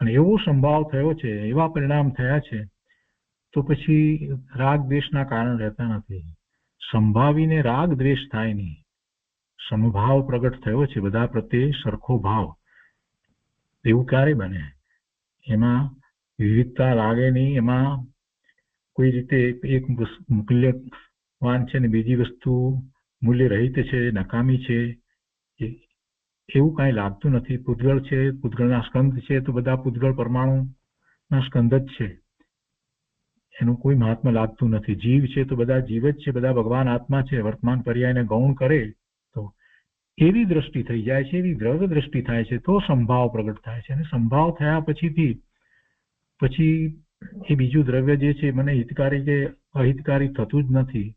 અને એવો સંભાવ થયો છે, એવા પરિણામ થયા છે, તો પછી રાગ દ્વેષના કારણ રહેતા નથી. સંભાવીને રાગ દ્વેષ થાય નહીં, સમભાવ પ્રગટ થયો છે, બધા પ્રત્યે સરખો ભાવ. એવું ક્યારે બને? એમાં વિવિધતા લાગે નહીં, એમાં કોઈ રીતે એક મૂલ્યવાન છે ને બીજી વસ્તુ મૂલ્ય રહિત છે, નકામી છે, એવું કાંઈ લાગતું નથી. પૂતગળ છે, પૂતગળના સ્કંદ છે, તો બધા પૂતગળ પરમાણુના સ્કંદ જ છે, એનું કોઈ મહાત્મ્ય લાગતું નથી. જીવ છે તો બધા જીવ જ છે, બધા ભગવાન આત્મા છે. વર્તમાન પર્યાયને ગૌણ કરે તો એવી દ્રષ્ટિ થઈ જાય છે, એવી દ્રવ્ય દ્રષ્ટિ થાય છે, તો સંભાવ પ્રગટ થાય છે. અને સંભાવ થયા પછી એ બીજું દ્રવ્ય જે છે મને હિતકારી કે અહિતકારી થતું જ નથી,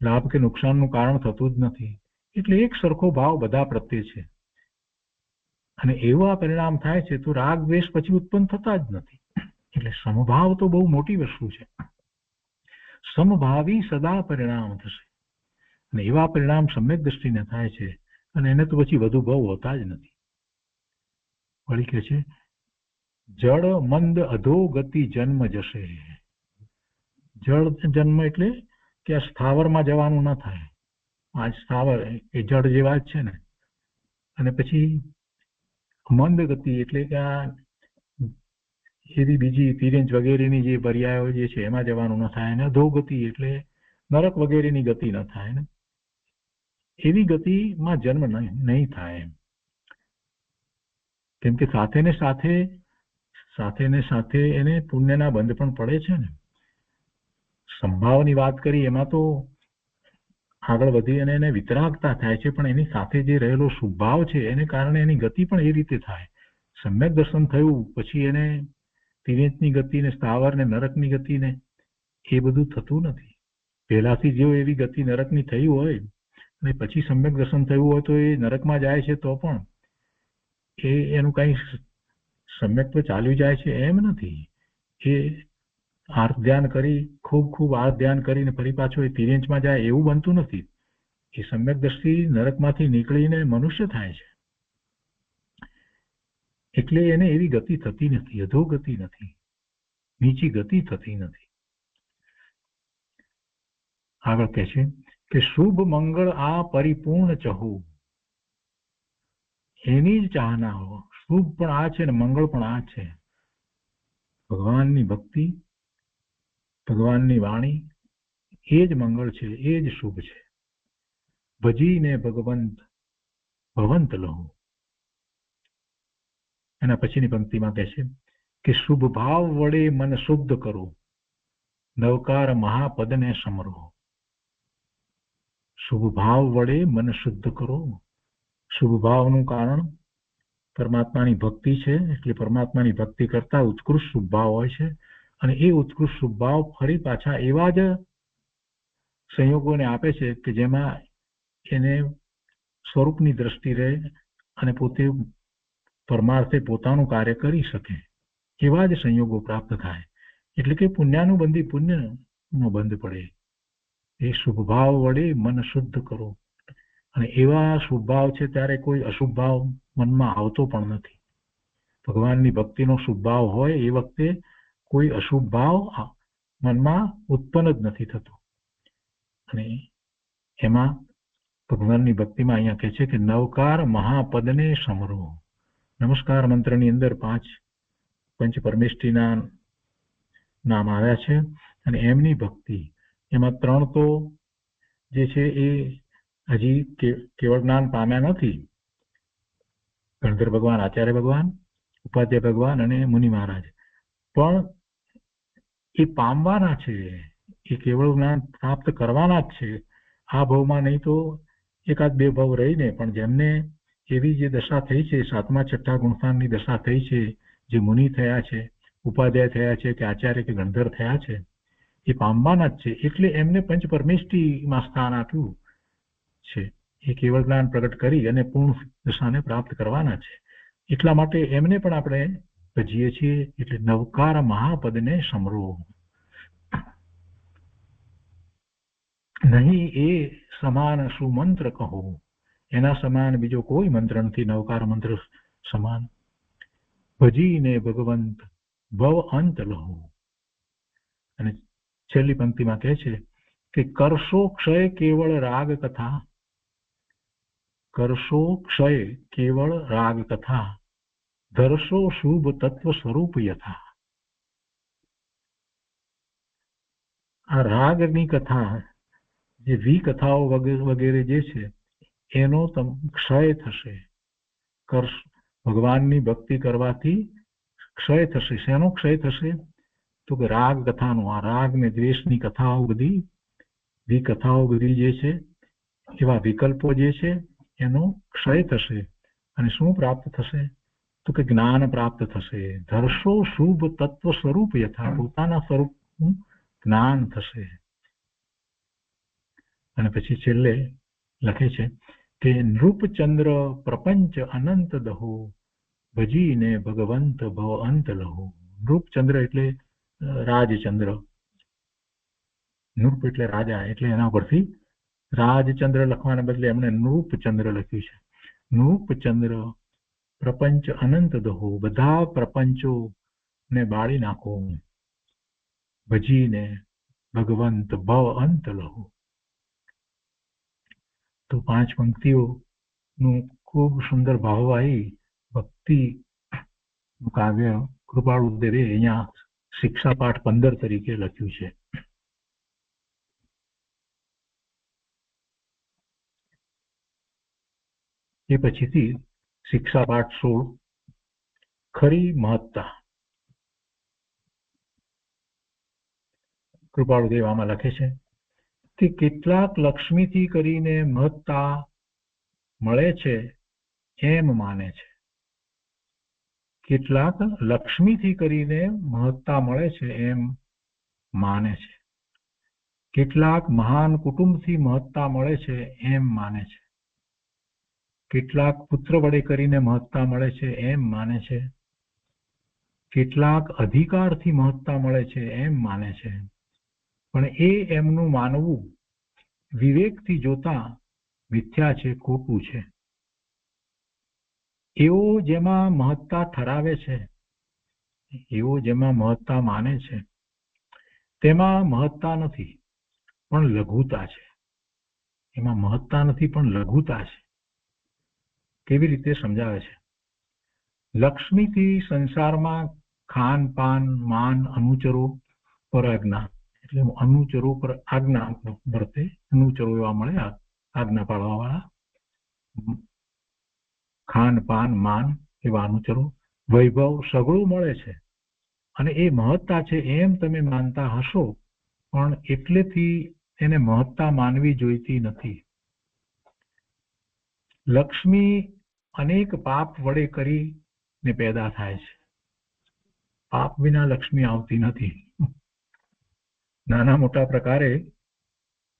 લાભ કે નુકસાનનું કારણ થતું જ નથી. એટલે એક સરખો ભાવ બધા પ્રત્યે છે, અને એવા પરિણામ થાય છે તો રાગ દ્વેષ પછી ઉત્પન્ન થતા જ નથી. એટલે સમભાવ તો બહુ મોટી વસ્તુ છે. સમભાવી સદા પરિણામ થશે, અને એવા પરિણામ સમ્યક દ્રષ્ટિને થાય છે, અને એને તો પછી વધુ ભાવ હોતા જ નથી. વળી કે છે જળ મંદ અધોગતિ જન્મ જશે. જળ જન્મ એટલે કે આ સ્થાવરમાં જવાનું ન થાય. આ સ્થાવર એ જળ જેવા જ છે ને. અને પછી મંદ ગતિ એટલે કે આ એવી બીજી તિર્યંચ વગેરેની જે પર્યાયો જે છે એમાં જવાનું ન થાય. અને અધોગતિ એટલે નરક વગેરેની ગતિ ન થાય ને, એવી ગતિમાં જન્મ નહીં થાય. કેમ કે સાથે ને સાથે એને પુણ્યના બંધ પણ પડે છે ને. સંભાવની વાત કરી એમાં તો આગળ વધી અને એને વિતરાગતા થાય છે, પણ એની સાથે જે રહેલો શુભાવ છે એને કારણે એની ગતિ પણ એ રીતે થાય. સમ્યક દર્શન થયું પછી એને તિર્યંચની ગતિ ને સ્થાવર ને નરકની ગતિ ને એ બધું થતું નથી. પહેલાથી જો એવી ગતિ નરકની થઈ હોય અને પછી સમ્યક દર્શન થયું હોય તો એ નરકમાં જાય છે તો પણ એનું કઈ સમ્યક તો ચાલ્યું જાય છે એમ નથી. એ આર્થ ધ્યાન કરી ખૂબ આર્થ ધ્યાન કરીને ફરી પાછો એ તિર્યંચમાં જાય એવું બનતું નથી. એ સમ્યક દ્રષ્ટિ નરકમાંથી નીકળીને મનુષ્ય થાય છે, એટલે એને એવી ગતિ થતી નથી, અધોગતિ નથી, નીચી ગતિ થતી નથી. આગળ કહે છે કે શુભ મંગળ આ પરિપૂર્ણ ચહુ, એની જ ચાહના હો. શુભ પણ આ છે ને મંગળ પણ આ છે. ભગવાનની ભક્તિ, ભગવાનની વાણી એ જ મંગળ છે, એ જ શુભ છે. ભજીને ભગવંત ભવંત લહુ. એના પછીની પંક્તિમાં કહે છે કે શુભ ભાવ વડે મન શુદ્ધ કરો, નવકાર મહાપદને સમરો. શુભ ભાવ વડે મન શુદ્ધ કરો. શુભ ભાવનું કારણ પરમાત્માની ભક્તિ છે, એટલે પરમાત્માની ભક્તિ કરતા ઉત્કૃષ્ટ શુભ ભાવ હોય છે, અને એ ઉત્કૃષ્ટ શુભ ભાવ ફરી પાછા એવા જ સંયોગોને આપે છે કે જેમાં એને સ્વરૂપની દ્રષ્ટિ રહે અને પોતે પરમાર્થે પોતાનું કાર્ય કરી શકે, એવા જ સંયોગો પ્રાપ્ત થાય. એટલે કે પુણ્યાનુબંધી પુણ્યનો બંધ પડે. એ શુભ ભાવ વડે મન શુદ્ધ કરો. અને એવા શુભ ભાવ છે ત્યારે કોઈ અશુભ ભાવ મનમાં આવતો પણ નથી. ભગવાનની ભક્તિનો શુભ ભાવ હોય એ વખતે કોઈ અશુભ ભાવ મનમાં ઉત્પન્ન જ નથી થતો. અને એમાં ભગવાનની ભક્તિમાં અહીંયા કહે છે કે નવકાર મહાપદને સમરો. નમસ્કાર મંત્રની અંદર 5 પંચ પરમેષ્ઠીના નામ આવ્યા છે, અને એમની ભક્તિ એમાં 3 તો જે છે એ હજી કેવળ જ્ઞાન પામ્યા નથી. ગણધર ભગવાન, આચાર્ય ભગવાન, ઉપાધ્યાય ભગવાન અને મુનિ મહારાજ, પણ એ પામવાના છે, એ કેવળ જ્ઞાન પ્રાપ્ત કરવાના જ છે. આ ભાવમાં નહીં તો 1-2 ભાવ રહીને, પણ જેમને એવી જે દશા થઈ છે, 7મા 6ઠા ગુણસ્થાનની દશા થઈ છે, જે મુનિ થયા છે, ઉપાધ્યાય થયા છે, કે આચાર્ય કે ગણધર થયા છે, એ પામવાના જ છે. એટલે એમને પંચ પરમેષ્ઠીમાં સ્થાન આપ્યું છે. એ કેવળ જ્ઞાન પ્રગટ કરી અને પૂર્ણ દશાને પ્રાપ્ત કરવાના છે. એટલા માટે એમને પણ આપણે ભજીએ છીએ. એટલે નવકાર મહાપદને સમરો. નહીં એ સમાન સુમંત્ર કહો, એના સમાન બીજો કોઈ મંત્ર નથી, નવકાર મંત્ર સમાન. ભજીને ભગવંત ભવ અંત લહો. અને છેલ્લી પંક્તિમાં કહે છે કે કરશો ક્ષય કેવળ રાગ કથા, કરશો ક્ષય કેવળ રાગ કથા, ધરશો શુભ તત્વ સ્વરૂપ યથા. આ રાગની કથા, જે વિકથાઓ વગેરે જે છે એનો ક્ષય થશે. ભગવાનની ભક્તિ કરવાથી ક્ષય થશે. શેનો ક્ષય થશે? તો કે રાગ કથાનો. આ રાગ ને દ્વેષની કથાઓ બધી, વિકથાઓ બધી જે છે, એવા વિકલ્પો જે છે એનો ક્ષય થશે. અને શું પ્રાપ્ત થશે? તો કે જ્ઞાન પ્રાપ્ત થશે. ધર્ષો શુભ તત્વ સ્વરૂપ યથા, પોતાના સ્વરૂપનું જ્ઞાન થશે. અને પછી છેલ્લે લખે છે કે નૃપચંદ્ર પ્રપંચ અનંત દહો, ભજીને ભગવંત ભવ અંત લહો. નૃપચંદ્ર એટલે રાજચંદ્ર, નૃપ એટલે રાજા, એટલે એના પરથી રાજચંદ્ર લખવાને બદલે એમણે નૃપચંદ્ર લખ્યું છે. નૃપચંદ્ર પ્રપંચ અનંત દહો, બધા પ્રપંચો ને બાળી નાખો, ભજીને ભગવંત ભવ અંત લહો. તો 5 પંક્તિઓનું ખૂબ સુંદર ભાવવાહી ભક્તિ કાવ્ય કૃપાળુદેવે અહીંયા શિક્ષા પાઠ 15 તરીકે લખ્યું છે. એ પછીથી શિક્ષા પાઠ 16 ખરી મહત્તા. કૃપાળુદેવ આમાં લખે છે કે કેટલાક લક્ષ્મીથી કરીને મહત્તા મળે છે એમ માને છે. કેટલાક લક્ષ્મીથી કરીને મહત્તા મળે છે એમ માને છે. કેટલાક મહાન કુટુંબથી મહત્તા મળે છે એમ માને છે. કેટલાક પુત્ર વડે કરીને મહત્તા મળે છે એમ માને છે. કેટલાક અધિકારથી મહત્તા મળે છે એમ માને છે. પણ એ એમનું માનવું વિવેકથી જોતા મિથ્યા છે, ખોટું છે. એવો જેમાં મહત્તા ઠરાવે છે, એવો જેમાં મહત્તા માને છે, તેમાં મહત્તા નથી પણ લઘુતા છે. એમાં મહત્તા નથી પણ લઘુતા છે. કેવી રીતે સમજાવે છે? લક્ષ્મીથી સંસારમાં ખાન પાન માન અનુચરો પર આજ્ઞા, એટલે અનુચરો પર આજ્ઞા વર્તે, અનુચરો એવા મળે આજ્ઞા પાડવા વાળા, ખાન પાન માન એવા અનુચરો, વૈભવ સગળું મળે છે. અને એ મહત્તા છે એમ તમે માનતા હશો, પણ એટલેથી એને મહત્તા માનવી જોઈતી નથી. લક્ષ્મી અનેક પાપ વડે કરીને પેદા થાય છે. પાપ વિના લક્ષ્મી આવતી નથી. નાના મોટા પ્રકારે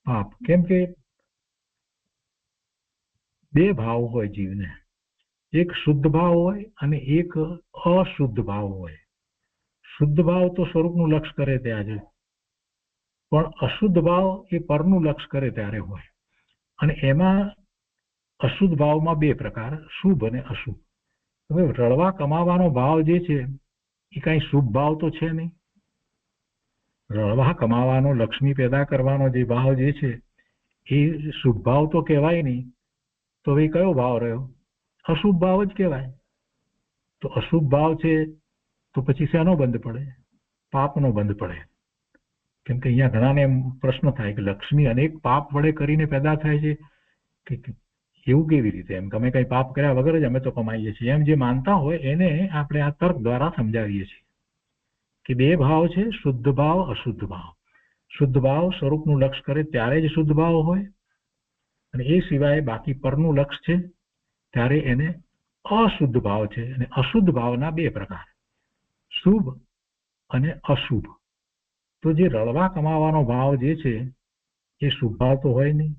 પાપ, કેમ કે 2 ભાવ હોય જીવને, એક શુદ્ધ ભાવ હોય અને એક અશુદ્ધ ભાવ હોય. શુદ્ધ ભાવ તો સ્વરૂપનું લક્ષ કરે ત્યારે, પણ અશુદ્ધ ભાવ એ પરનું લક્ષ કરે ત્યારે હોય. અને એમાં અશુદ્ધ ભાવમાં 2 પ્રકાર, શુભ અને અશુભ. હવે રળવા કમાવાનો ભાવ જે છે એ કઈ શુભ ભાવ તો છે નહીં. રળવા કમાવાનો, લક્ષ્મી પેદા કરવાનો જે ભાવ જે છે એ શુભ ભાવ તો કહેવાય નહીં. તો એ કયો ભાવ રહ્યો? અશુભ ભાવ જ કહેવાય. તો અશુભ ભાવ છે તો પછી શેનો બંધ પડે? પાપનો બંધ પડે. કેમ કે અહીંયા ઘણાને એમ પ્રશ્ન થાય કે લક્ષ્મી અનેક પાપ વડે કરીને પેદા થાય છે, કે એવું કેવી રીતે? એમ અમે કઈ પાપ કર્યા વગર જ અમે તો કમાઈએ છીએ, એમ જે માનતા હોય એને આપણે આ તર્ક દ્વારા સમજાવીએ છીએ કે 2 ભાવ છે, શુદ્ધ ભાવ અશુદ્ધ ભાવ. શુદ્ધ ભાવ સ્વરૂપનું લક્ષ કરે ત્યારે જ શુદ્ધ ભાવ હોય, અને એ સિવાય બાકી પરનું લક્ષ છે ત્યારે એને અશુદ્ધ ભાવ છે. અને અશુદ્ધ ભાવના 2 પ્રકાર, શુભ અને અશુભ. તો જે રળવા કમાવાનો ભાવ જે છે એ શુભ ભાવ તો હોય નહીં,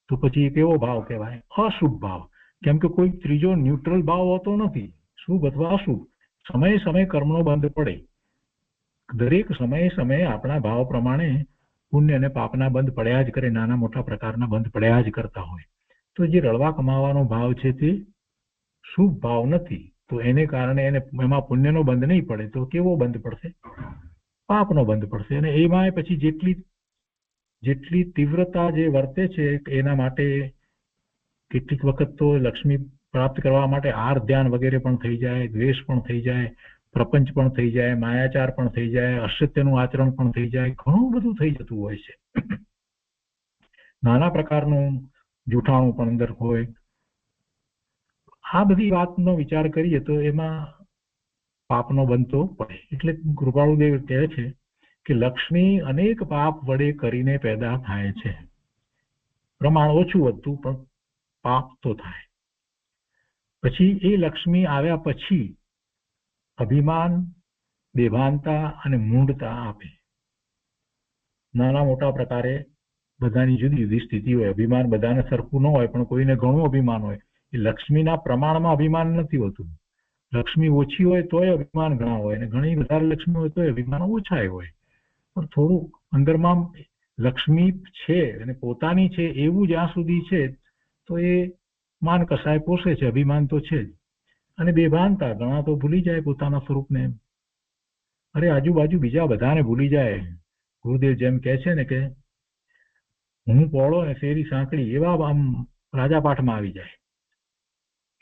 તો પછી એ કેવો ભાવ કહેવાય? અશુભ ભાવ. કેમ કે કોઈ ત્રીજો ન્યુટ્રલ ભાવ હોતો નથી, શુભ અથવા અશુભ. સમયે સમયે કર્મનો બંધ પડે. દરેક સમયે સમયે આપણા ભાવ પ્રમાણે પુણ્ય અને પાપના બંધ પડ્યા જ કરે, નાના મોટા પ્રકારના બંધ પડ્યા જ કરતા હોય. તો જે રળવા કમાવાનો ભાવ છે તે શુભ ભાવ નથી, તો એને કારણે એને એમાં પુણ્યનો બંધ નહીં પડે તો કેવો બંધ પડશે? પાપનો બંધ પડશે. અને એમાં પછી જેટલી તીવ્રતા જે વર્તે છે એના માટે કેટલીક વખત તો લક્ષ્મી પ્રાપ્ત કરવા માટે આર ધ્યાન વગેરે પણ થઈ જાય, દ્વેષ પણ થઈ જાય, પ્રપંચ પણ થઈ જાય, માયાચાર પણ થઈ જાય, અસત્યનું આચરણ પણ થઈ જાય, ઘણું બધું થઈ જતું હોય છે. નાના પ્રકારનું જૂઠાણું પણ અંદર હોય. આ બધી વાતનો વિચાર કરીએ તો એમાં પાપનો બનતો પડે. એટલે કૃપાળુદેવ કહે છે કે લક્ષ્મી અનેક પાપ વડે કરીને પેદા થાય છે. પ્રમાણ ઓછું વધતું પણ પાપ તો થાય. પછી એ લક્ષ્મી આવ્યા પછી અભિમાન, બેભાનતા અને મૂંઢતા આપે. નાના મોટા પ્રકારે બધાની જુદી જુદી સ્થિતિ હોય. અભિમાન બધાને સરખું ન હોય, પણ કોઈને ઘણું અભિમાન હોય. એ લક્ષ્મીના પ્રમાણમાં અભિમાન નથી હોતું. લક્ષ્મી ઓછી હોય તોય અભિમાન ઘણા હોય, અને ઘણી વધારે લક્ષ્મી હોય તોય અભિમાન ઓછા હોય. પણ થોડું અંદરમાં લક્ષ્મી છે અને પોતાની છે એવું જ્યાં સુધી છે તો એ માન કસાય પોષે છે, અભિમાન તો છે જ. અને બેભાનતા, ઘણા તો ભૂલી જાય પોતાના સ્વરૂપને. અરે આજુબાજુ બીજા બધાને ભૂલી જાય. ગુરુદેવ જેમ કહે છે ને કે હું પોળો ને શેરી સાંકડી, એવા આમ રાજાપાઠમાં આવી જાય.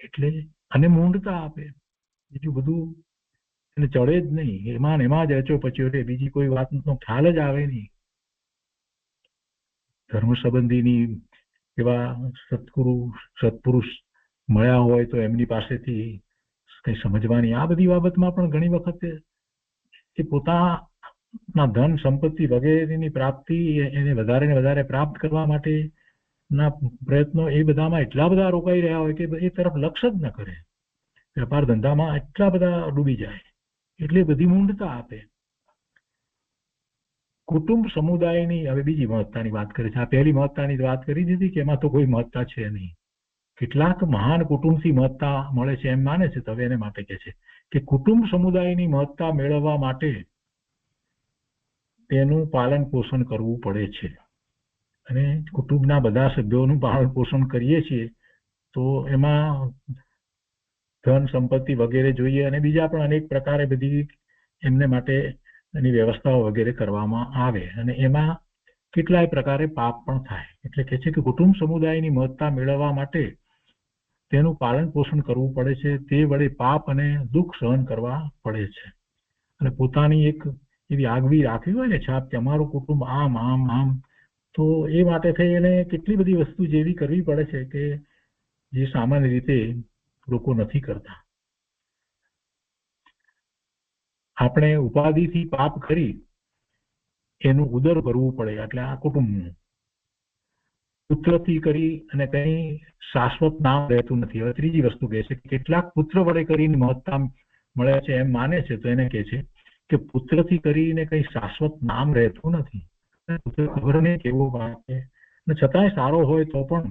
એટલે અને મૂંઢતા આપે, બીજું બધું એને ચડે જ નહીં. એમાં જ અચો પચ્યો રે, બીજી કોઈ વાતનો ખ્યાલ જ આવે નહીં. ધર્મ સંબંધીની એવા સત્પુરુષ મળ્યા હોય તો એમની પાસેથી કઈ સમજવાની આ બધી બાબતમાં પણ ઘણી વખત એ પોતાના ધન સંપત્તિ વગેરેની પ્રાપ્તિ એને વધારે ને વધારે પ્રાપ્ત કરવા માટેના પ્રયત્નો એ બધામાં એટલા બધા રોકાઈ રહ્યા હોય કે એ તરફ લક્ષ્ય જ ન કરે. વેપાર ધંધામાં એટલા બધા ડૂબી જાય. એટલે બધી મૂંઢતા આપે. કુટુંબ સમુદાયની હવે બીજી મહત્તાની વાત કરે છે. આ પહેલી મહત્તાની વાત કરી દીધી કે એમાં તો કોઈ મહત્તા છે નહીં. કેટલાક મહાન કુટુંબથી મહત્તા મળે છે એમ માને છે. તો હવે એને માટે કહે છે કે કુટુંબ સમુદાયની મહત્તા મેળવવા માટે તેનું પાલન પોષણ કરવું પડે છે. અને કુટુંબના બધા સભ્યોનું પાલન પોષણ કરીએ છીએ તો એમાં ધન સંપત્તિ વગેરે જોઈએ, અને બીજા પણ અનેક પ્રકારે બધી એમને માટે એની વ્યવસ્થાઓ વગેરે કરવામાં આવે, અને એમાં કેટલાય પ્રકારે પાપ પણ થાય. એટલે કહે છે કે કુટુંબ સમુદાયની મહત્તા મેળવવા માટે તેનું પાલન પોષણ કરવું પડે છે. તે વડે પાપ અને દુઃખ સહન કરવા પડે છે. અને પોતાની એક એવી આગવી રાખવી હોય ને છાપ કે અમારું કુટુંબ આમ આમ આમ, તો એ માટે થઈ એને કેટલી બધી વસ્તુ જેવી કરવી પડે છે કે જે સામાન્ય રીતે લોકો નથી કરતા. આપણે ઉપાધિથી પાપ કરી એનું ઉદર ભરવું પડે. એટલે આ કુટુંબનું પુત્રથી કરી અને કઈ શાશ્વત નામ રહેતું નથી. હવે ત્રીજી વસ્તુ કહે છે કે કેટલાક પુત્ર વડે કરીને મહત્તા મળે છે એમ માને છે, તો એને કહે છે કે પુત્રથી કરીને કઈ શાશ્વત નામ રહેતું નથી. પુત્ર ખબર નહીં કેવો વાત છે, છતાંય સારો હોય તો પણ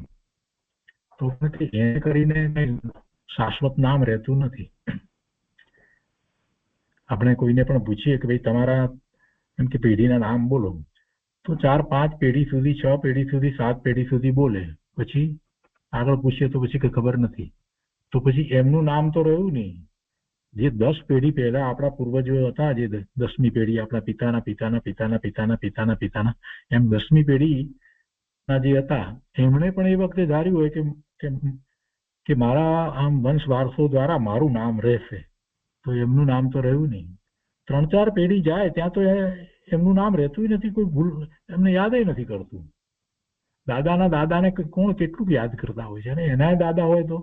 એને કરીને કઈ શાશ્વત નામ રહેતું નથી. આપણે કોઈને પણ પૂછીએ કે ભાઈ તમારા એમ કે પેઢીના નામ બોલો, તો 4-5 પેઢી સુધી, 6 પેઢી સુધી, 7 પેઢી સુધી બોલે. પછી આગળ પૂછીએ તો પછી ખબર નથી. તો પછી એમનું નામ તો રહ્યું નહીં. જે 10 પેઢી પહેલા આપણા પૂર્વજો હતા, જે 10મી પેઢી આપણા પિતાના પિતાના પિતાના પિતાના પિતાના પિતાના, એમ 10મી પેઢીના જે હતા એમણે પણ એ વખતે ધાર્યું હોય કે મારા આમ વંશ વારસો દ્વારા મારું નામ રહેશે. તો એમનું નામ તો રહ્યું નહીં. 3-4 પેઢી જાય ત્યાં તો એમનું નામ રહેતું નથી. કોઈ ભૂલ એમને યાદ નથી કરતું. દાદાના દાદાને કોણ કેટલું યાદ કરતા હોય છે, અને એના દાદા હોય તો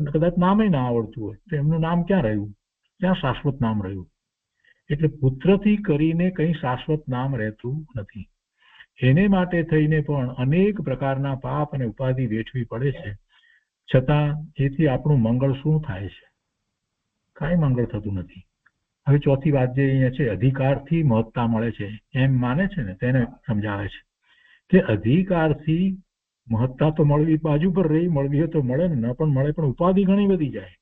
કદાચ નામે ના આવડતું હોય તો એમનું નામ ક્યાં રહ્યું, ક્યાં શાશ્વત નામ રહ્યું. એટલે પુત્રથી કરીને કઈ શાશ્વત નામ રહેતું નથી. એને માટે થઈને પણ અનેક પ્રકારના પાપ અને ઉપાધિ વેઠવી પડે છે. છતાં એથી આપણું મંગળ શું થાય છે? કાંઈ મંગળ થતું નથી. હવે ચોથી વાત જે અહીંયા છે, અધિકારથી મહત્તા મળે છે એમ માને છે ને, તેને સમજાવે છે કે અધિકારથી મહત્તા તો મળવી બાજુ પર રહી, મળવી હોય તો મળે ને, ન પણ મળે પણ ઉપાધિ ઘણી વધી જાય.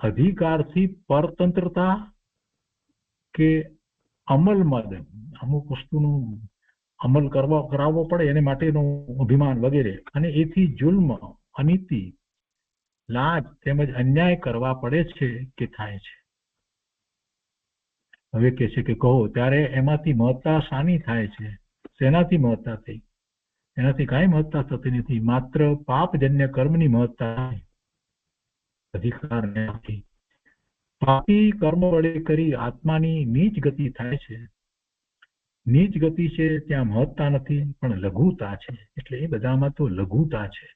અધિકારથી પરતંત્રતા કે અમલ મદ, અમુક વસ્તુનું અમલ કરાવવો પડે એને માટેનું અભિમાન વગેરે, અને એથી જુલ્મ, અનીતિ, લાજ તેમજ અન્યાય કરવા પડે છે કે થાય છે. હવે કે છે કે કહો ત્યારે એમાંથી મહત્તા શાની થાય છે? શેનાથી મહત્તા થઈ? એનાથી કાંઈ મહત્તા થતી નથી, માત્ર પાપજન્ય કર્મની મહત્તા અધિકાર નથી. પાપી કર્મ વડે કરી આત્માની નીચ ગતિ થાય છે. નીચ ગતિ છે ત્યાં મહત્તા નથી પણ લઘુતા છે. એટલે એ બધામાં તો લઘુતા છે.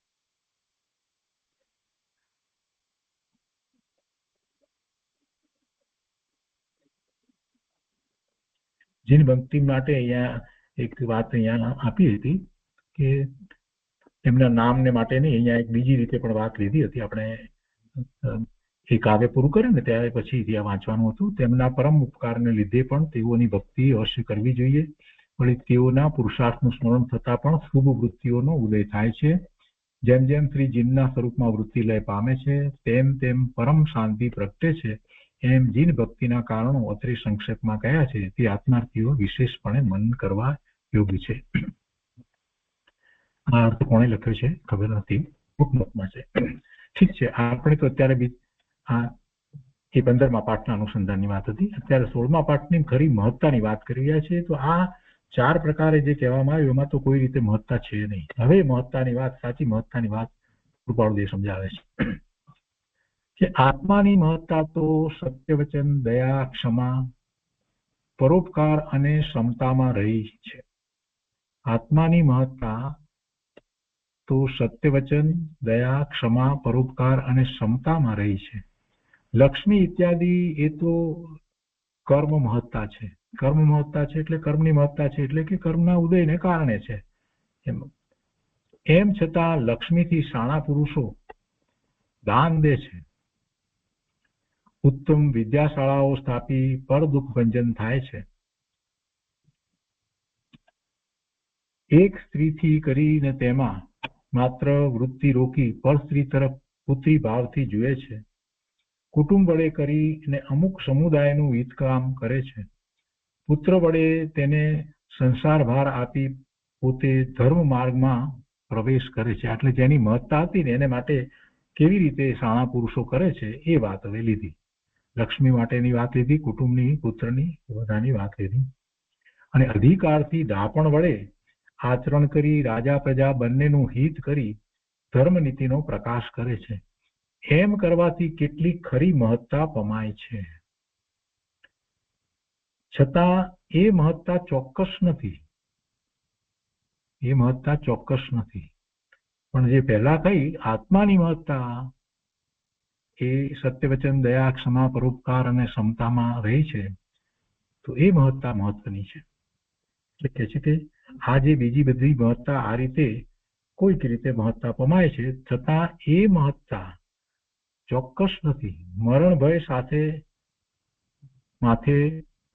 જીન ભક્તિ માટે અહીંયા એક વાત અહીંયા આપી હતી કે એમના નામને માટેની અહીંયા એક બીજી રીતે પણ વાત લીધી હતી. આપણે એ કાવ્ય પૂરું કર્યું ને ત્યારે પછી ત્યાં વાંચવાનું હતું. તેમના પરમ ઉપકારને લીધે પણ તેઓની ભક્તિ અવશ્ય કરવી જોઈએ. વળી તેઓના પુરુષાર્થનું સ્મરણ થતા પણ શુભ વૃત્તિઓનો ઉદય થાય છે. જેમ જેમ શ્રી જીનના સ્વરૂપમાં વૃત્તિ લય પામે છે તેમ તેમ પરમ શાંતિ પ્રગટે છે. એમ જીન ભક્તિના કારણો અત્રે સંક્ષેપમાં કયા છે તે આત્માર્થીઓ વિશેષપણે મનન કરવા યોગ્ય છે. આ અર્થ કોણે લખ્યો છે ખબર નથી, ઉપમતમાં છે. ઠીક છે, આપણે તો અત્યારે આ એ 15મા પાઠના અનુસંધાનની વાત હતી. અત્યારે 16મા પાઠની ખરી મહત્તાની વાત કરી રહ્યા છીએ. તો આ 4 પ્રકારે જે કહેવામાં આવ્યું એમાં તો કોઈ રીતે મહત્તા છે નહીં. હવે મહત્તાની વાત, સાચી મહત્તાની વાત કૃપાળુદેવ સમજાવે છે કે આત્માની મહત્તા તો સત્ય વચન, દયા, ક્ષમા, પરોપકાર અને ક્ષમતામાં રહી છે. આત્માની મહત્તા તો સત્ય વચન, દયા, ક્ષમા, પરોપકાર અને ક્ષમતામાં રહી છે. લક્ષ્મી ઇત્યાદિ એ તો કર્મ મહત્તા છે. કર્મ મહત્તા છે એટલે કર્મની મહત્તા છે, એટલે કે કર્મના ઉદયને કારણે છે. એમ છતાં લક્ષ્મીથી શાણા પુરુષો દાન દે છે. ઉત્તમ વિદ્યાશાળાઓ સ્થાપી પર દુઃખ ભંજન થાય છે. એક સ્ત્રીથી કરીને તેમાં માત્ર વૃત્તિ રોકી પર સ્ત્રી તરફ પુત્રી ભાવથી જુએ છે. કુટુંબ વડે કરીને અમુક સમુદાયનું હિતકામ કરે છે. પુત્ર વડે તેને સંસાર ભાર આપી પોતે ધર્મ માર્ગમાં પ્રવેશ કરે છે. એટલે જેની મહત્તા હતી ને એને માટે કેવી રીતે શાણા પુરુષો કરે છે એ વાત હવે લીધી. લક્ષ્મી માટેની વાત લીધી, કુટુંબની, પુત્રની, બધાની વાત લીધી. અને અધિકારથી ડાપણ વડે આચરણ કરી રાજા પ્રજા બંનેનું હિત કરી ધર્મ નીતિનો પ્રકાશ કરે છે. એમ કરવાથી કેટલી ખરી મહત્તા પમાય છે. છતાં એ મહત્તા ચોક્કસ નથી. એ મહત્તા ચોક્કસ નથી. પણ જે પહેલા કહી આત્માની મહત્તા એ સત્ય વચન, દયા, ક્ષમા, પરોપકાર અને ક્ષમતામાં રહી છે. તો એ મહત્તા મહત્વની છે. એટલે કહે છે કે આ જે બીજી બધી મહત્તા આ રીતે કોઈક રીતે મહત્તા પમાય છે, છતાં એ મહત્તા ચોક્કસ નથી. મરણ ભય સાથે માથે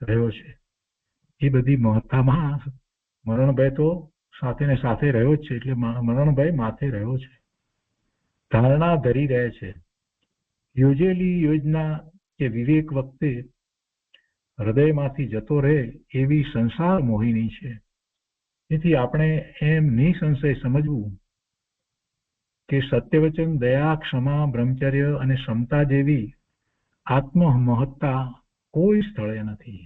રહ્યો છે. એ બધી મહત્તામાં મરણ ભય તો સાથે ને સાથે રહ્યો જ છે. એટલે મરણ ભય માથે રહ્યો છે. ધારણા ધરી રહે છે. યોજેલી યોજના કે વિવેક વખતે હૃદયમાંથી જતો રહે એવી સંસાર મોહિની છે. તેથી આપણે એમ નિસંશય સમજવું કે સત્યવચન, દયા, ક્ષમા, બ્રહ્મચર્ય અને ક્ષમતા જેવી આત્મ મહત્તા કોઈ સ્થળે નથી.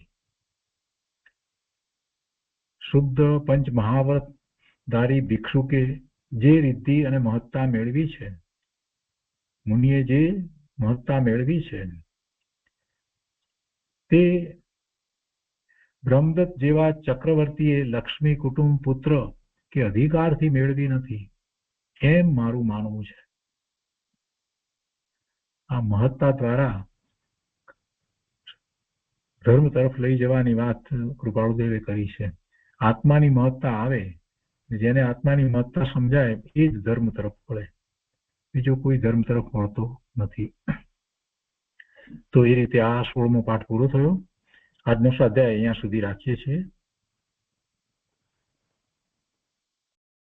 શુદ્ધ પંચ મહાવ્રત ધારી ભિક્ષુકે જે રિદ્ધિ અને મહત્તા મેળવી છે, મુનિએ જે મહત્તા મેળવી છે તે બ્રહ્મદત્ત જેવા ચક્રવર્તીએ લક્ષ્મી, કુટુંબ, પુત્ર કે અધિકારથી મેળવી નથી, એમ મારું માનવું છે. આ મહત્તા દ્વારા ધર્મ તરફ લઈ જવાની વાત કૃપાળુદેવે કરી છે. આત્માની મહત્તા આવે, જેને આત્માની મહત્તા સમજાય એ જ ધર્મ તરફ વળે, બીજો કોઈ ધર્મ તરફ વળતો નથી. તો એ રીતે આ 16મો પાઠ પૂરો થયો. આજનો સ્વાધ્યાય અહીંયા સુધી રાખીએ છીએ.